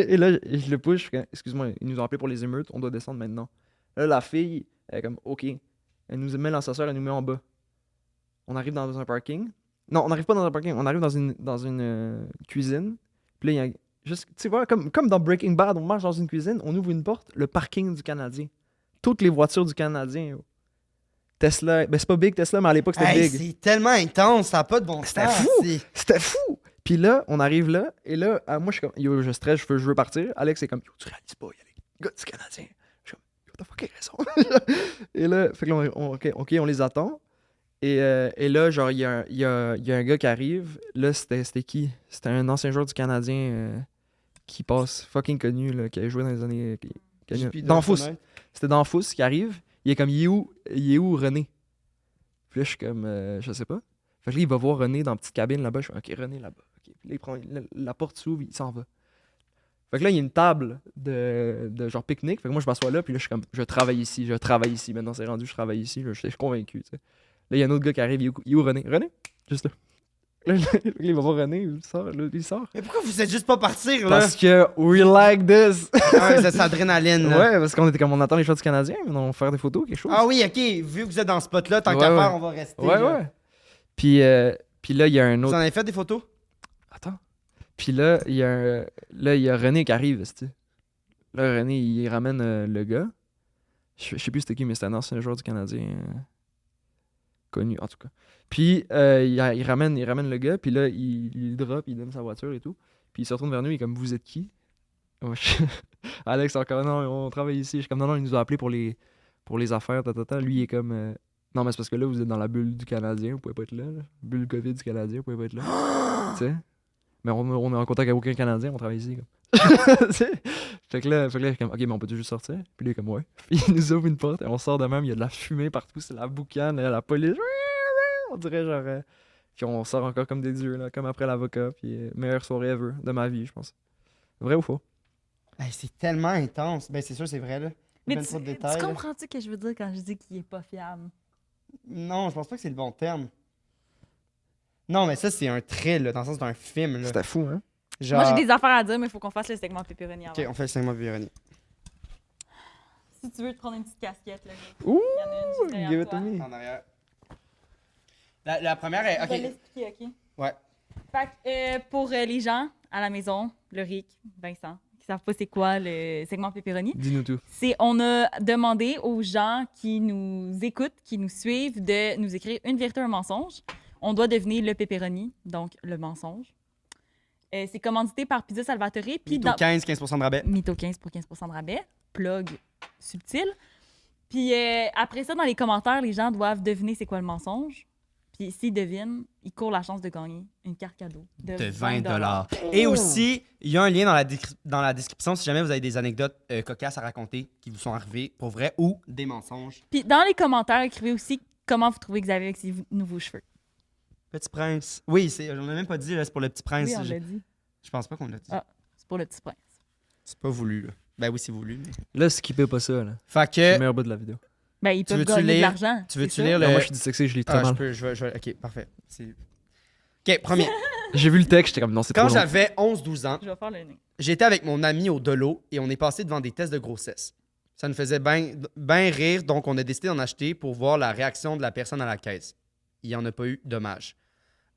et là, je le push. Je fais, excuse-moi, ils nous ont appelé pour les émeutes, on doit descendre maintenant. Là, la fille, elle est comme, ok. Elle nous met l'ascenseur, elle nous met en bas. On arrive dans un parking. Non, on n'arrive pas dans un parking, on arrive dans une cuisine. Puis là, il y a juste, tu vois, comme dans Breaking Bad, on marche dans une cuisine, on ouvre une porte, le parking du Canadien. Toutes les voitures du Canadien. Yo. Tesla, ben c'est pas big Tesla, mais à l'époque c'était Hey, big. c'est tellement intense, ça n'a pas de bon sens. C'était fou! C'était fou! Puis là, on arrive là, et là, moi je suis comme, yo, je stresse, je veux partir. Alex est comme, yo, tu réalises pas, il y a les gars du Canadien. Je suis comme, yo, t'as fucking raison. Et là, fait que là, ok, on les attend. Et là, genre, il y a un gars qui arrive. Là, c'était qui? C'était un ancien joueur du Canadien qui passe fucking connu, là, qui a joué dans les années. Danfous. C'était Danfous qui arrive. Il est comme, il est où René? Puis là, je suis comme, je sais pas. Fait que là, il va voir René dans la petite cabine là-bas. Je suis ok, René là-bas. Ok. Puis là, il prend la porte s'ouvre, il s'en va. Fait que là, il y a une table de genre pique-nique. Fait que moi, je m'assois là, puis là, je suis comme, je travaille ici. Maintenant, c'est rendu, je travaille ici. Là, je suis convaincu, tu sais. Là, il y a un autre gars qui arrive. Il est où René? René? Juste là. Là, il va voir René, il sort. Mais pourquoi vous êtes juste pas partir, là? Parce que we like this! Ah, c'est adrénaline, là. Ouais, parce qu'on était comme on attend les shots du Canadien, mais on va faire des photos, quelque chose. Ah oui, ok, vu que vous êtes dans ce spot-là, tant Ouais, qu'à ouais. faire, on va rester. Ouais, là. ouais. Puis là, il y a un Vous autre. en avez fait des photos? Attends. Puis là, il y a René qui arrive, tu sais. Là, René, il ramène le gars. Je sais plus c'était qui, mais c'était un ancien joueur du Canadien. Connu, en tout cas. Puis, il ramène le gars, puis là, il le drop, il donne sa voiture et tout. Puis il se retourne vers nous, il est comme, vous êtes qui? Moi, Alex, encore, non, on travaille ici. Je suis comme, non, il nous a appelés pour les affaires, Lui, il est comme, non, mais c'est parce que là, vous êtes dans la bulle du Canadien, vous pouvez pas être là. Bulle COVID du Canadien, vous pouvez pas être là. Tu sais? Mais on est en contact avec aucun Canadien, on travaille ici. Comme. Fait que là, il est comme, ok, mais on peut juste sortir? Puis lui, il est comme, ouais. Puis il nous ouvre une porte et on sort de même, il y a de la fumée partout, c'est la boucane, la police. On dirait genre. Puis on sort encore comme des dieux, là, comme après l'avocat. Puis meilleure soirée ever de ma vie, je pense. Vrai ou faux? Hey, c'est tellement intense. Ben, c'est sûr, c'est vrai, là. Mais Ben tu, trop de tu détails, là. comprends-tu ce que je veux dire quand je dis qu'il est pas fiable? Non, je pense pas que c'est le bon terme. Non, mais ça, c'est un thrill, là, dans le sens d'un film, là. C'était fou, hein? Genre... Moi, j'ai des affaires à dire, mais il faut qu'on fasse le segment pepperoni avant. Ok, on fait le segment Véronique. Si tu veux te prendre une petite casquette, là. Ouh! Il y en a une juste derrière Give it toi. to me. En arrière. La première est... Je vais Ok. l'expliquer, OK? Ouais. Fait que, pour les gens à la maison, le Rick, Vincent, qui savent pas c'est quoi le segment pepperoni, Dis-nous tout. on a demandé aux gens qui nous écoutent, qui nous suivent, de nous écrire une vérité ou un mensonge. On doit deviner le pepperoni, donc le mensonge. C'est commandité par Pizza Salvatore. Puis Mytho 15% de rabais. Mytho 15 pour 15% de rabais. Plug subtil. Puis après ça, dans les commentaires, les gens doivent deviner c'est quoi le mensonge. Puis s'ils devinent, ils courent la chance de gagner une carte cadeau De 20 $. Et aussi, il y a un lien dans la description si jamais vous avez des anecdotes cocasses à raconter qui vous sont arrivées pour vrai ou des mensonges. Puis dans les commentaires, écrivez aussi comment vous trouvez Xavier avec ses nouveaux cheveux. Petit Prince. Oui, j'en ai même pas dit, là, c'est pour le Petit Prince. Oui, on l'a dit. Je pense pas qu'on l'a dit. Ah. C'est pour le petit prince. C'est pas voulu, là. Ben oui, c'est voulu. Mais... Là, skippez pas ça, là. Fait C'est le que, meilleur bout de la vidéo. Ben, ils Tu peuvent veux-tu gagner de lire- l'argent. tu veux-tu c'est ça? lire le... Non, moi, je suis dyslexique, je lis très Ah, mal. ok, parfait. Ok, premier. J'ai vu le texte, j'étais comme, non, c'est trop Quand long. j'avais 11-12 ans, Je vais faire le nez. j'étais avec mon ami au Dolo et on est passé devant des tests de grossesse. Ça nous faisait bien rire, donc on a décidé d'en acheter pour voir la réaction de la personne à la caisse. Il n'y en a pas eu, dommage.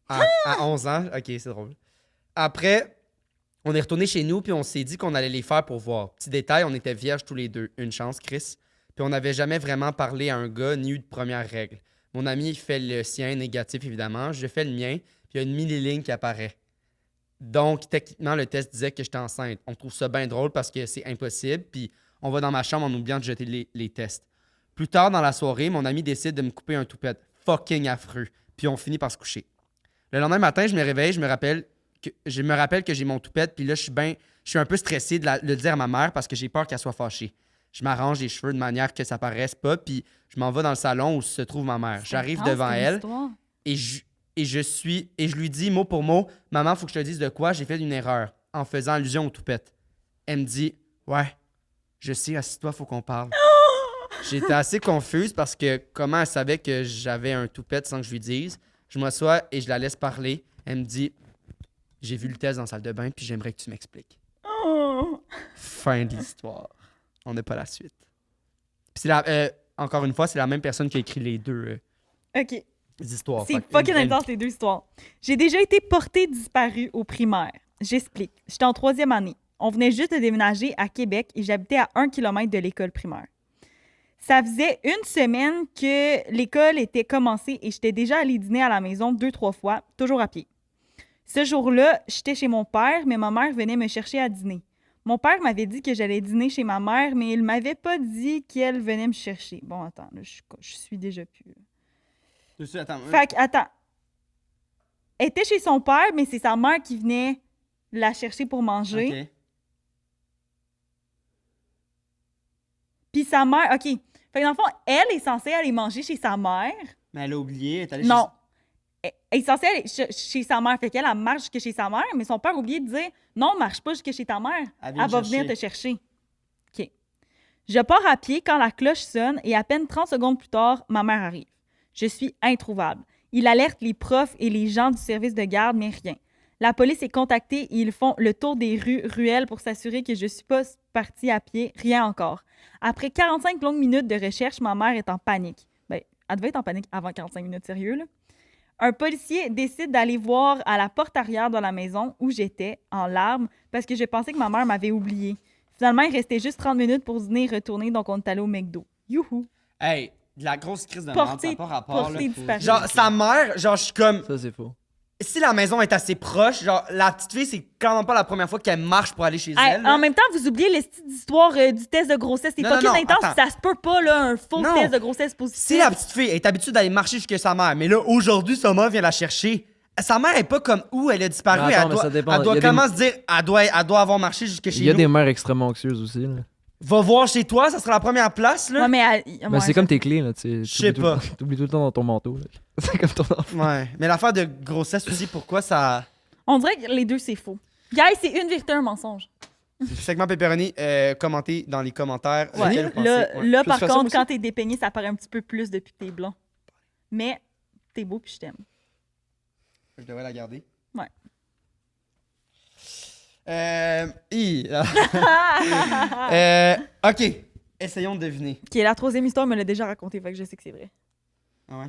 À 11 ans, ok, c'est drôle. Après, on est retourné chez nous puis on s'est dit qu'on allait les faire pour voir. Petit détail, on était vierges tous les deux. Une chance, Chris. Puis on n'avait jamais vraiment parlé à un gars ni eu de première règle. Mon ami fait le sien, négatif évidemment. Je fais le mien, puis il y a une mini-ligne qui apparaît. Donc, techniquement, le test disait que j'étais enceinte. On trouve ça bien drôle parce que c'est impossible, puis on va dans ma chambre en oubliant de jeter les tests. Plus tard dans la soirée, mon ami décide de me couper un toupette. Fucking affreux. Puis on finit par se coucher. Le lendemain matin, je me réveille, je me rappelle que j'ai mon toupette, puis là, je suis un peu stressé de le dire à ma mère parce que j'ai peur qu'elle soit fâchée. Je m'arrange les cheveux de manière que ça paraisse pas, puis je m'en vais dans le salon où se trouve ma mère. J'arrive devant elle et je lui dis mot pour mot, maman, faut que je te dise de quoi, j'ai fait une erreur en faisant allusion au toupette. Elle me dit, ouais, je sais, assis-toi, faut qu'on parle. J'étais assez confuse parce que comment elle savait que j'avais un toupette sans que je lui dise. Je m'assois et je la laisse parler. Elle me dit, j'ai vu le test dans la salle de bain, puis j'aimerais que tu m'expliques. Oh! Fin de l'histoire. On n'a pas la suite. Puis encore une fois, c'est la même personne qui a écrit les deux OK. histoires. C'est Fait que fucking une- intense, les deux histoires. J'ai déjà été portée disparue au primaire. J'explique. J'étais en 3e année. On venait juste de déménager à Québec et j'habitais à 1 kilomètre de l'école primaire. Ça faisait une semaine que l'école était commencée et j'étais déjà allée dîner à la maison 2-3 fois, toujours à pied. Ce jour-là, j'étais chez mon père, mais ma mère venait me chercher à dîner. Mon père m'avait dit que j'allais dîner chez ma mère, mais il m'avait pas dit qu'elle venait me chercher. Bon, attends, là, je suis déjà plus... Dessus, attends. Fait que, attends. Elle était chez son père, mais c'est sa mère qui venait la chercher pour manger. Ok. Puis sa mère, OK. Fait que dans le fond, elle est censée aller manger chez sa mère. Mais elle a oublié, elle est allée Non. Elle est censée aller chez sa mère. Fait qu'elle, elle marche jusque chez sa mère, mais son père a oublié de dire non, marche pas jusque chez ta mère. Elle Elle va venir te chercher. OK. Je pars à pied quand la cloche sonne et à peine 30 secondes plus tard, ma mère arrive. Je suis introuvable. Il alerte les profs et les gens du service de garde, mais rien. La police est contactée et ils font le tour des ruelles pour s'assurer que je ne suis pas partie à pied. Rien encore. Après 45 longues minutes de recherche, ma mère est en panique. Ben, elle devait être en panique avant 45 minutes, sérieux, là. Un policier décide d'aller voir à la porte arrière de la maison où j'étais, en larmes, parce que je pensais que ma mère m'avait oubliée. Finalement, il restait juste 30 minutes pour dîner et retourner, donc on est allé au McDo. Youhou! Hey, de la grosse crise de merde, ça Portée, n'a pas rapport. Là. portée disparue. Genre, sa mère, genre, je suis comme... Ça, c'est faux. Si la maison est assez proche, genre, la petite fille, c'est quand même pas la première fois qu'elle marche pour aller chez Hey, elle. là. en même temps, vous oubliez les petites histoires du test de grossesse. C'est Non, fucking non, intense, attends. ça se peut pas, là, un faux Non. test de grossesse positif. Si la petite fille est habituée d'aller marcher jusqu'à sa mère, mais là, aujourd'hui, sa mère vient la chercher, Sa mère est pas comme où elle a disparu. Mais attends, Elle mais doit, ça dépend. elle doit Il y a des- comment se dire, elle doit avoir marché jusque chez Il y a nous. des mères extrêmement anxieuses aussi. Là. Va voir chez toi, ça sera la première place, là. Ouais, mais Mais c'est comme tes clés, là. Tu Je sais pas. T'oublies tout le temps dans ton manteau. Là. C'est comme ton enfant. Ouais, mais l'affaire de grossesse aussi, pourquoi ça... On dirait que les deux, c'est faux. Guys, c'est une vérité, un mensonge. Segment Pepperoni, commentez dans les commentaires. Ouais. lequel vous pensez. Là, Ouais. là Peux-tu par faire ça, contre, moi quand t'es dépeigné, ça paraît un petit peu plus depuis que t'es blanc. Mais t'es beau puis je t'aime. Je devrais la garder. Ouais. OK, essayons de deviner. Ok, la troisième histoire me l'a déjà raconté, fait que je sais que c'est vrai. Ah ouais?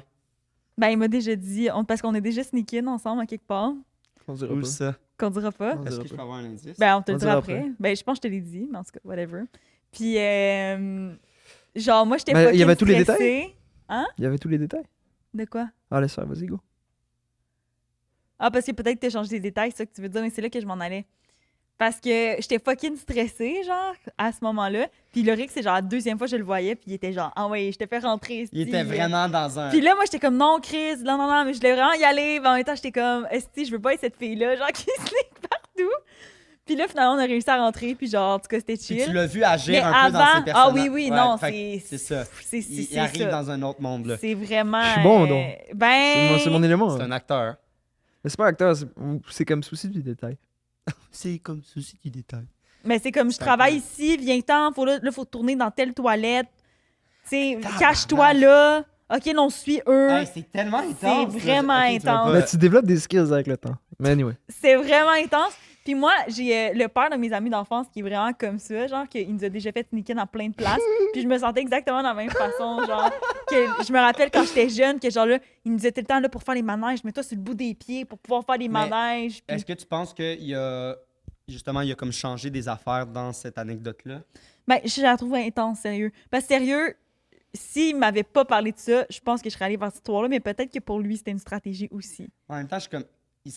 Ben, il m'a déjà dit, parce qu'on est déjà sneak in ensemble à quelque part, On dira Où pas. ça? qu'on dira pas. On Est-ce dira que je pas. peux avoir un indice? Ben, on te le On dira dira après. après. Ben, je pense que je te l'ai dit, mais en tout cas, whatever. Puis, genre, moi, j'étais Mais pas il y avait tous les stressée. Il y avait tous les détails. De quoi? Ah, laisse faire, vas-y, go. Ah, parce que peut-être que tu changé des détails, c'est ça que tu veux dire, mais c'est là que je m'en allais. Parce que j'étais fucking stressée, genre, à ce moment-là. Puis Loric, c'est genre la deuxième fois que je le voyais, puis il était genre, ah ouais, je te fais rentrer. Il esti. était vraiment dans un... Puis là, moi, j'étais comme, non, Chris, non, mais je voulais vraiment y aller. Mais en même temps, j'étais comme, esti, je veux pas être cette fille-là, genre, qui se sneak partout. Puis là, finalement, on a réussi à rentrer, puis genre, en tout cas, c'était Puis tu chill. l'as vu agir Mais un peu dans ses avant, personnages. ah oui, Ouais, non, fait que c'est ça. C'est Il arrive ça. dans un autre monde, là. C'est vraiment. Je suis bon, donc. Ben. C'est mon élément. C'est hein. un acteur. Mais c'est pas acteur, c'est comme souci du détail. C'est comme ceci qui détaille. Mais c'est comme je C'est un travaille peu- ici, viens-t'en, faut tourner dans telle toilette. Tu sais, Tabarnak. cache-toi là. OK, non, suis eux. Hey, c'est tellement intense. là. vraiment Ok, tu vas intense. pas- Mais tu développes des skills avec le temps. Mais anyway. C'est vraiment intense. Puis moi, j'ai le père de mes amis d'enfance qui est vraiment comme ça, genre qu'il nous a déjà fait sneaker dans plein de places. Puis je me sentais exactement de la même façon, genre que je me rappelle quand j'étais jeune que genre là, il nous disait tout le temps là pour faire les manèges, mets-toi sur le bout des pieds pour pouvoir faire des Mais manèges. Puis- Est-ce que tu penses qu'il y a... Justement, il y a comme changé des affaires dans cette anecdote-là? Ben, je la trouve intense, sérieux. Parce que sérieux, s'il m'avait pas parlé de ça, je pense que je serais allée vers cette histoire-là, mais peut-être que pour lui, c'était une stratégie aussi. En même temps, je suis comme... Il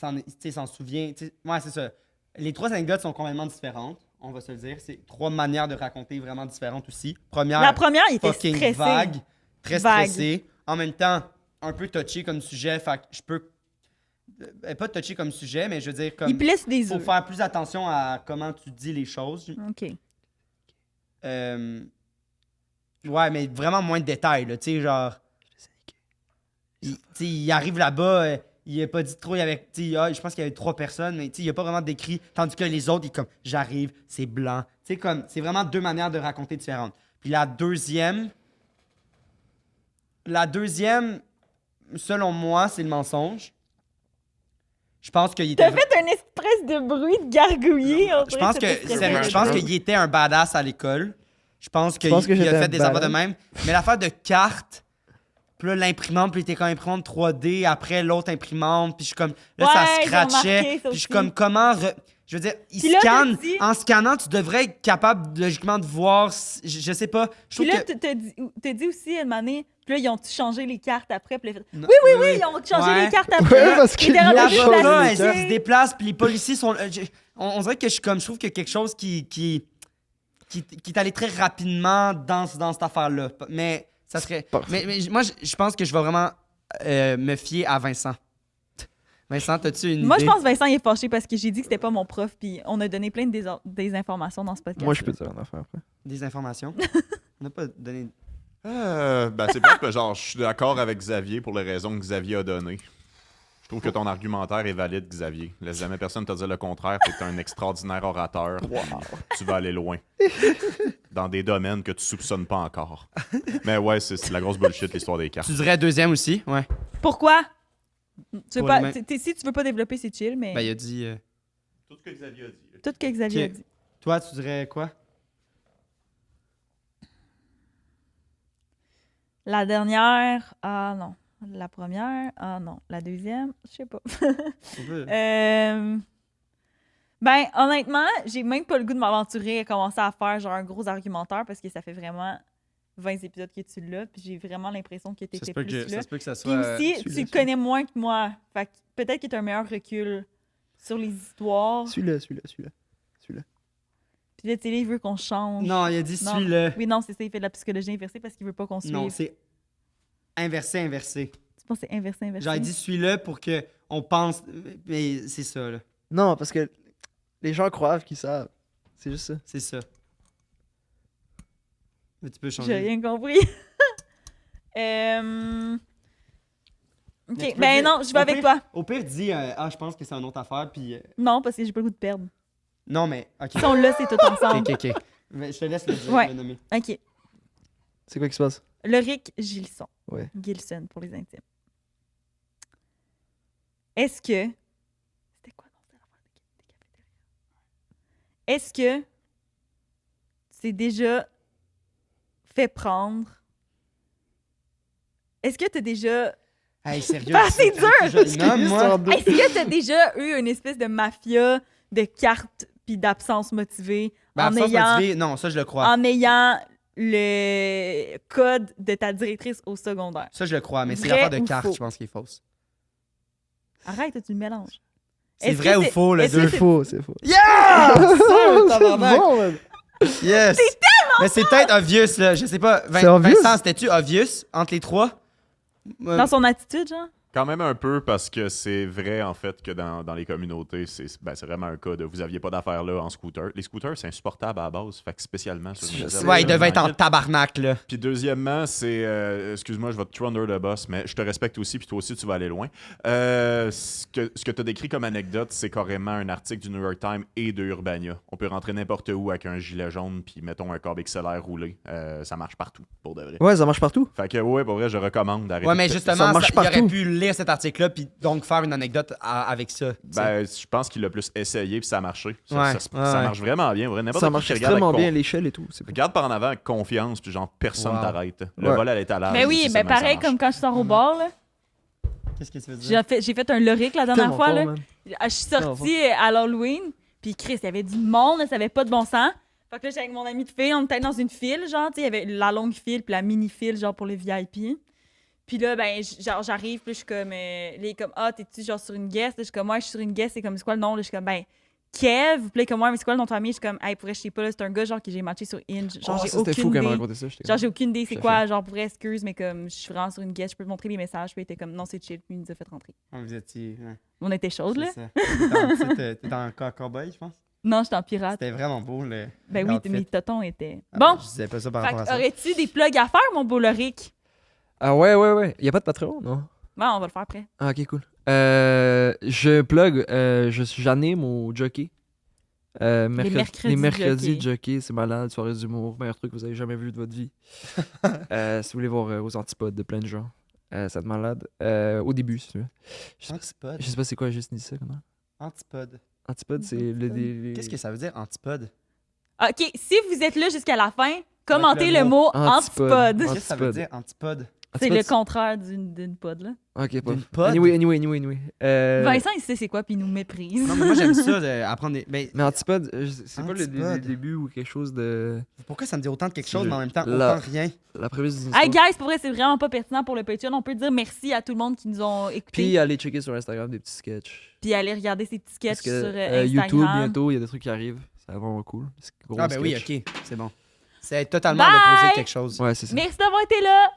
s'en souvient. Tu sais, ouais, c'est ça. Les trois anecdotes sont complètement différentes, on va se le dire. C'est trois manières de raconter vraiment différentes aussi. Première, La première, il était fucking stressé. vague, très Vague. stressé. En même temps, un peu touché comme sujet. Fait que je peux... pas touché comme sujet, mais je veux dire, comme... Il plisse des faut œufs. faire plus attention à comment tu dis les choses. OK. Ouais, mais vraiment moins de détails, là. Tu sais, genre... Tu sais, il arrive là-bas, il a pas dit trop, il y avait... Tu sais, je pense qu'il y avait 3 personnes, mais tu sais, il a pas vraiment décrit. Tandis que les autres, il est comme, j'arrive, c'est blanc. Tu sais, comme, c'est vraiment deux manières de raconter différentes. Puis la deuxième, selon moi, c'est le mensonge. Je pense qu'il était... T'as fait un espèce de bruit de gargouiller. on Je dirait pense c'était que stressant. sérieux, je pense qu'il était un badass à l'école. Je pense qu'il penses que il a j'étais fait des un affaires de badass? même. Mais l'affaire de carte, puis là, l'imprimante, puis il était comme imprimante 3D, après l'autre imprimante, puis je suis comme, là, Ouais, ça j'ai remarqué scratchait. ça Puis je aussi. suis comme, comment. Je veux dire, il Puis là, scanne. t'as dit- En scannant, tu devrais être capable, logiquement, de voir. Je sais pas. Je Puis trouve là, que. t'as dit aussi, une année, puis là, ils ont changé les cartes après. Puis là, Non, oui, ils ont changé Ouais. les cartes après. Ouais, parce qu'ils Ils étaient ont rendus changé L'avocat, les placés. elle se déplace, puis les policiers sont. On dirait que je suis comme. Je trouve qu'il y a quelque chose qui est allé très rapidement dans cette affaire-là. Mais ça serait. Parfait. Mais moi, je pense que je vais vraiment me fier à Vincent. Vincent, t'as-tu une Moi, idée? je pense que Vincent il est fâché parce que j'ai dit que c'était pas mon prof, puis on a donné plein de des informations dans ce podcast. Moi, je peux te dire une affaire après. Des informations? On n'a pas donné. Ben, c'est peut-être que genre, je suis d'accord avec Xavier pour les raisons que Xavier a données. Je trouve que ton argumentaire est valide, Xavier. Laisse jamais personne te dire le contraire, t'es un extraordinaire orateur. Tu vas aller loin. Dans des domaines que tu soupçonnes pas encore. Mais ouais, c'est la grosse bullshit, l'histoire des cartes. Tu dirais deuxième aussi? Ouais. Pourquoi? Tu veux Pour pas, les mains. si tu veux pas développer, c'est chill, mais Ben, il a dit. Tout ce que Xavier a dit. tout ce que Xavier Ok. a dit. Toi, tu dirais quoi? La dernière, ah non. La première, ah non. La deuxième, je sais pas. On peut- Ben, honnêtement, j'ai même pas le goût de m'aventurer à commencer à faire genre un gros argumentaire parce que ça fait vraiment 20 épisodes que tu l'as, puis j'ai vraiment l'impression que Ça se t'étais peut plus que, là. ça se peut que ça Puis soit. aussi, suis-le, tu le connais moins que moi. Fait que peut-être que t'as un meilleur recul sur les histoires. Celui-là. Puis là, tu sais, il veut qu'on change. Non, il a dit Non. suis-le. Oui, non, c'est ça, il fait de la psychologie inversée parce qu'il veut pas qu'on suive. Non, c'est inversé. Tu penses que c'est inversé. Genre, il dit suis-le pour que on pense. Mais c'est ça, là. Non, parce que les gens croient qu'ils savent. C'est juste ça. C'est ça. Mais tu peux J'ai changer. rien compris. Mais Ok, tu peux ben dire- non, je vais au avec pire- toi. Au pire, dis, je pense que c'est une autre affaire, puis. Non, parce que j'ai pas le goût de perdre. Non, mais. Ok. Si on l'a, c'est tout ensemble. Ok. Mais je te laisse le dire, Ouais. le nommer. Ok. C'est quoi qui se passe? Loric Gilson. Ouais. Gilson pour les intimes. Est-ce que. C'était quoi non, c'était l'affaire des cafétérias? Est-ce que c'est déjà fait prendre? Est-ce que t'as déjà. Hey, sérieux. Pas assez dur! Non, moi. Est-ce que t'as déjà eu une espèce de mafia de cartes puis d'absence motivée Ben, en absence ayant. motivée, non, ça, je le crois. En ayant le code de ta directrice au secondaire. Ça, je le crois, mais c'est Vrai l'affaire de ou carte, faux? je pense, qui est fausse. Arrête, tu le mélanges. C'est Est-ce vrai que ou c'est- faux, le est-ce que deux? C'est faux, c'est faux. Yeah! C'est tabarnak. bon, man. Yes! Mais c'est peut-être obvious, là. Je sais pas. C'est obvious? Vincent, c'était-tu obvious entre les trois? Dans son attitude, genre? Quand même un peu, parce que c'est vrai, en fait, que dans les communautés, c'est vraiment un cas de vous aviez pas d'affaires là en scooter. Les scooters, c'est insupportable à la base, fait que spécialement sur une réserve. Ouais, il devait être en tabarnak, là. Puis deuxièmement, c'est... excuse-moi, je vais te throw under the bus, mais je te respecte aussi, puis toi aussi, tu vas aller loin. Ce que tu as décrit comme anecdote, c'est carrément un article du New York Times et de Urbania. On peut rentrer n'importe où avec un gilet jaune, puis mettons un câble XLR roulé. Ça marche partout, pour de vrai. Ouais, ça marche partout. Fait que, ouais, pour vrai, je recommande d'arrêter. Ouais, mais de- justement, ça marche il aurait partout. pu lire cet article-là, puis donc faire une anecdote avec ça. tu sais. Ben, je pense qu'il a plus essayé, puis ça a marché. Ça, Ouais, ça ouais. marche vraiment bien. Vrai. N'importe Ça qui marche qui regarde extrêmement avec bien à l'échelle et tout. C'est bon. Regarde par en avant avec confiance, puis genre, personne Wow. t'arrête. Le Ouais. vol à l'étalage. Ben oui, aussi, ben c'est le même, ça pareil marche. comme quand je sors au bar, là. Qu'est-ce que tu veux dire? J'ai fait un Loric la dernière Tellement fois, fort, là. man. Je suis sortie à l'Halloween, puis Chris, il y avait du monde, là, ça avait pas de bon sens. Fait que là, j'étais avec mon ami de fille, on était dans une file, genre, tu sais, il y avait la longue file, puis la mini-file, genre, pour les VIP. Puis là, ben, genre, j'arrive, puis je suis comme, là, il est comme, ah, t'es-tu, genre, sur une guest? Là, je suis comme, ouais, je suis sur une guest, c'est comme, c'est quoi le nom? Là, je suis comme, ben, Kev. Puis là, il est comme, ouais, mais c'est quoi le nom de ta famille? Je suis comme, hey, pour vrai, je sais pas, là, c'est un gars, genre, que j'ai matché sur Inge. Genre, Oh, j'ai ça, c'était aucune fou quand elle m'a idée. raconté ça. j'étais Genre, comme- j'ai aucune idée c'est Tout à quoi, genre, pour vrai, excuse, mais comme, je suis vraiment sur une guest, je peux te montrer les messages. Puis il était comme, non, c'est chill, puis il nous a fait rentrer. Vous étiez. Ouais, On était chaudes, là. c'est ça. T'étais dans un cowboy, je pense. Non, j'étais en pirate. C'était vraiment beau, le. Ben oui, l'outfit. mes totons étaient. Ah, Bon, Je disais pas ça par fait rapport à que ça. aurais-tu des plugs à faire, mon beau Loric? Ah ouais. Y a pas de Patreon, non? Ouais, on va le faire après. Ah, ok, cool. Je plug, j'anime au Jockey. mercredis Les mercredis Jockey. Jockey, c'est malade, soirée d'humour, meilleur truc que vous avez jamais vu de votre vie. Si vous voulez voir aux antipodes de plein de gens, ça te malade. Au début, si tu veux. Antipode. Je sais pas c'est quoi, juste dit ça, comment? Antipode. Antipode, c'est le. Qu'est-ce que ça veut dire, antipode? OK, si vous êtes là jusqu'à la fin, commentez le le mot Antipode. antipode. Qu'est-ce que ça veut Antipode. dire, antipode? C'est Antipode, le contraire d'une pod, là. Ok, pas. D'une pod? Anyway. Vincent, il sait c'est quoi, puis il nous méprise. Non, mais moi, j'aime ça, d'apprendre des. Ben, Mais Antipode, c'est pas le Antipode. début ou quelque chose de. pourquoi ça me dit autant de quelque chose, mais en même temps, La- autant rien? La prémisse d'une Hey, histoire. guys, pour vrai, c'est vraiment pas pertinent pour le Patreon. On peut dire merci à tout le monde qui nous ont écoutés. Puis aller checker sur Instagram des petits sketchs. Puis aller regarder ces petits sketchs Parce que sur Instagram. YouTube, bientôt, il y a des trucs qui arrivent. Ça va vraiment cool. C'est gros Ah, ben oui, sketch. ok, c'est bon. C'est totalement Bye! l'opposé de quelque chose. Ouais, c'est ça. Merci d'avoir été là.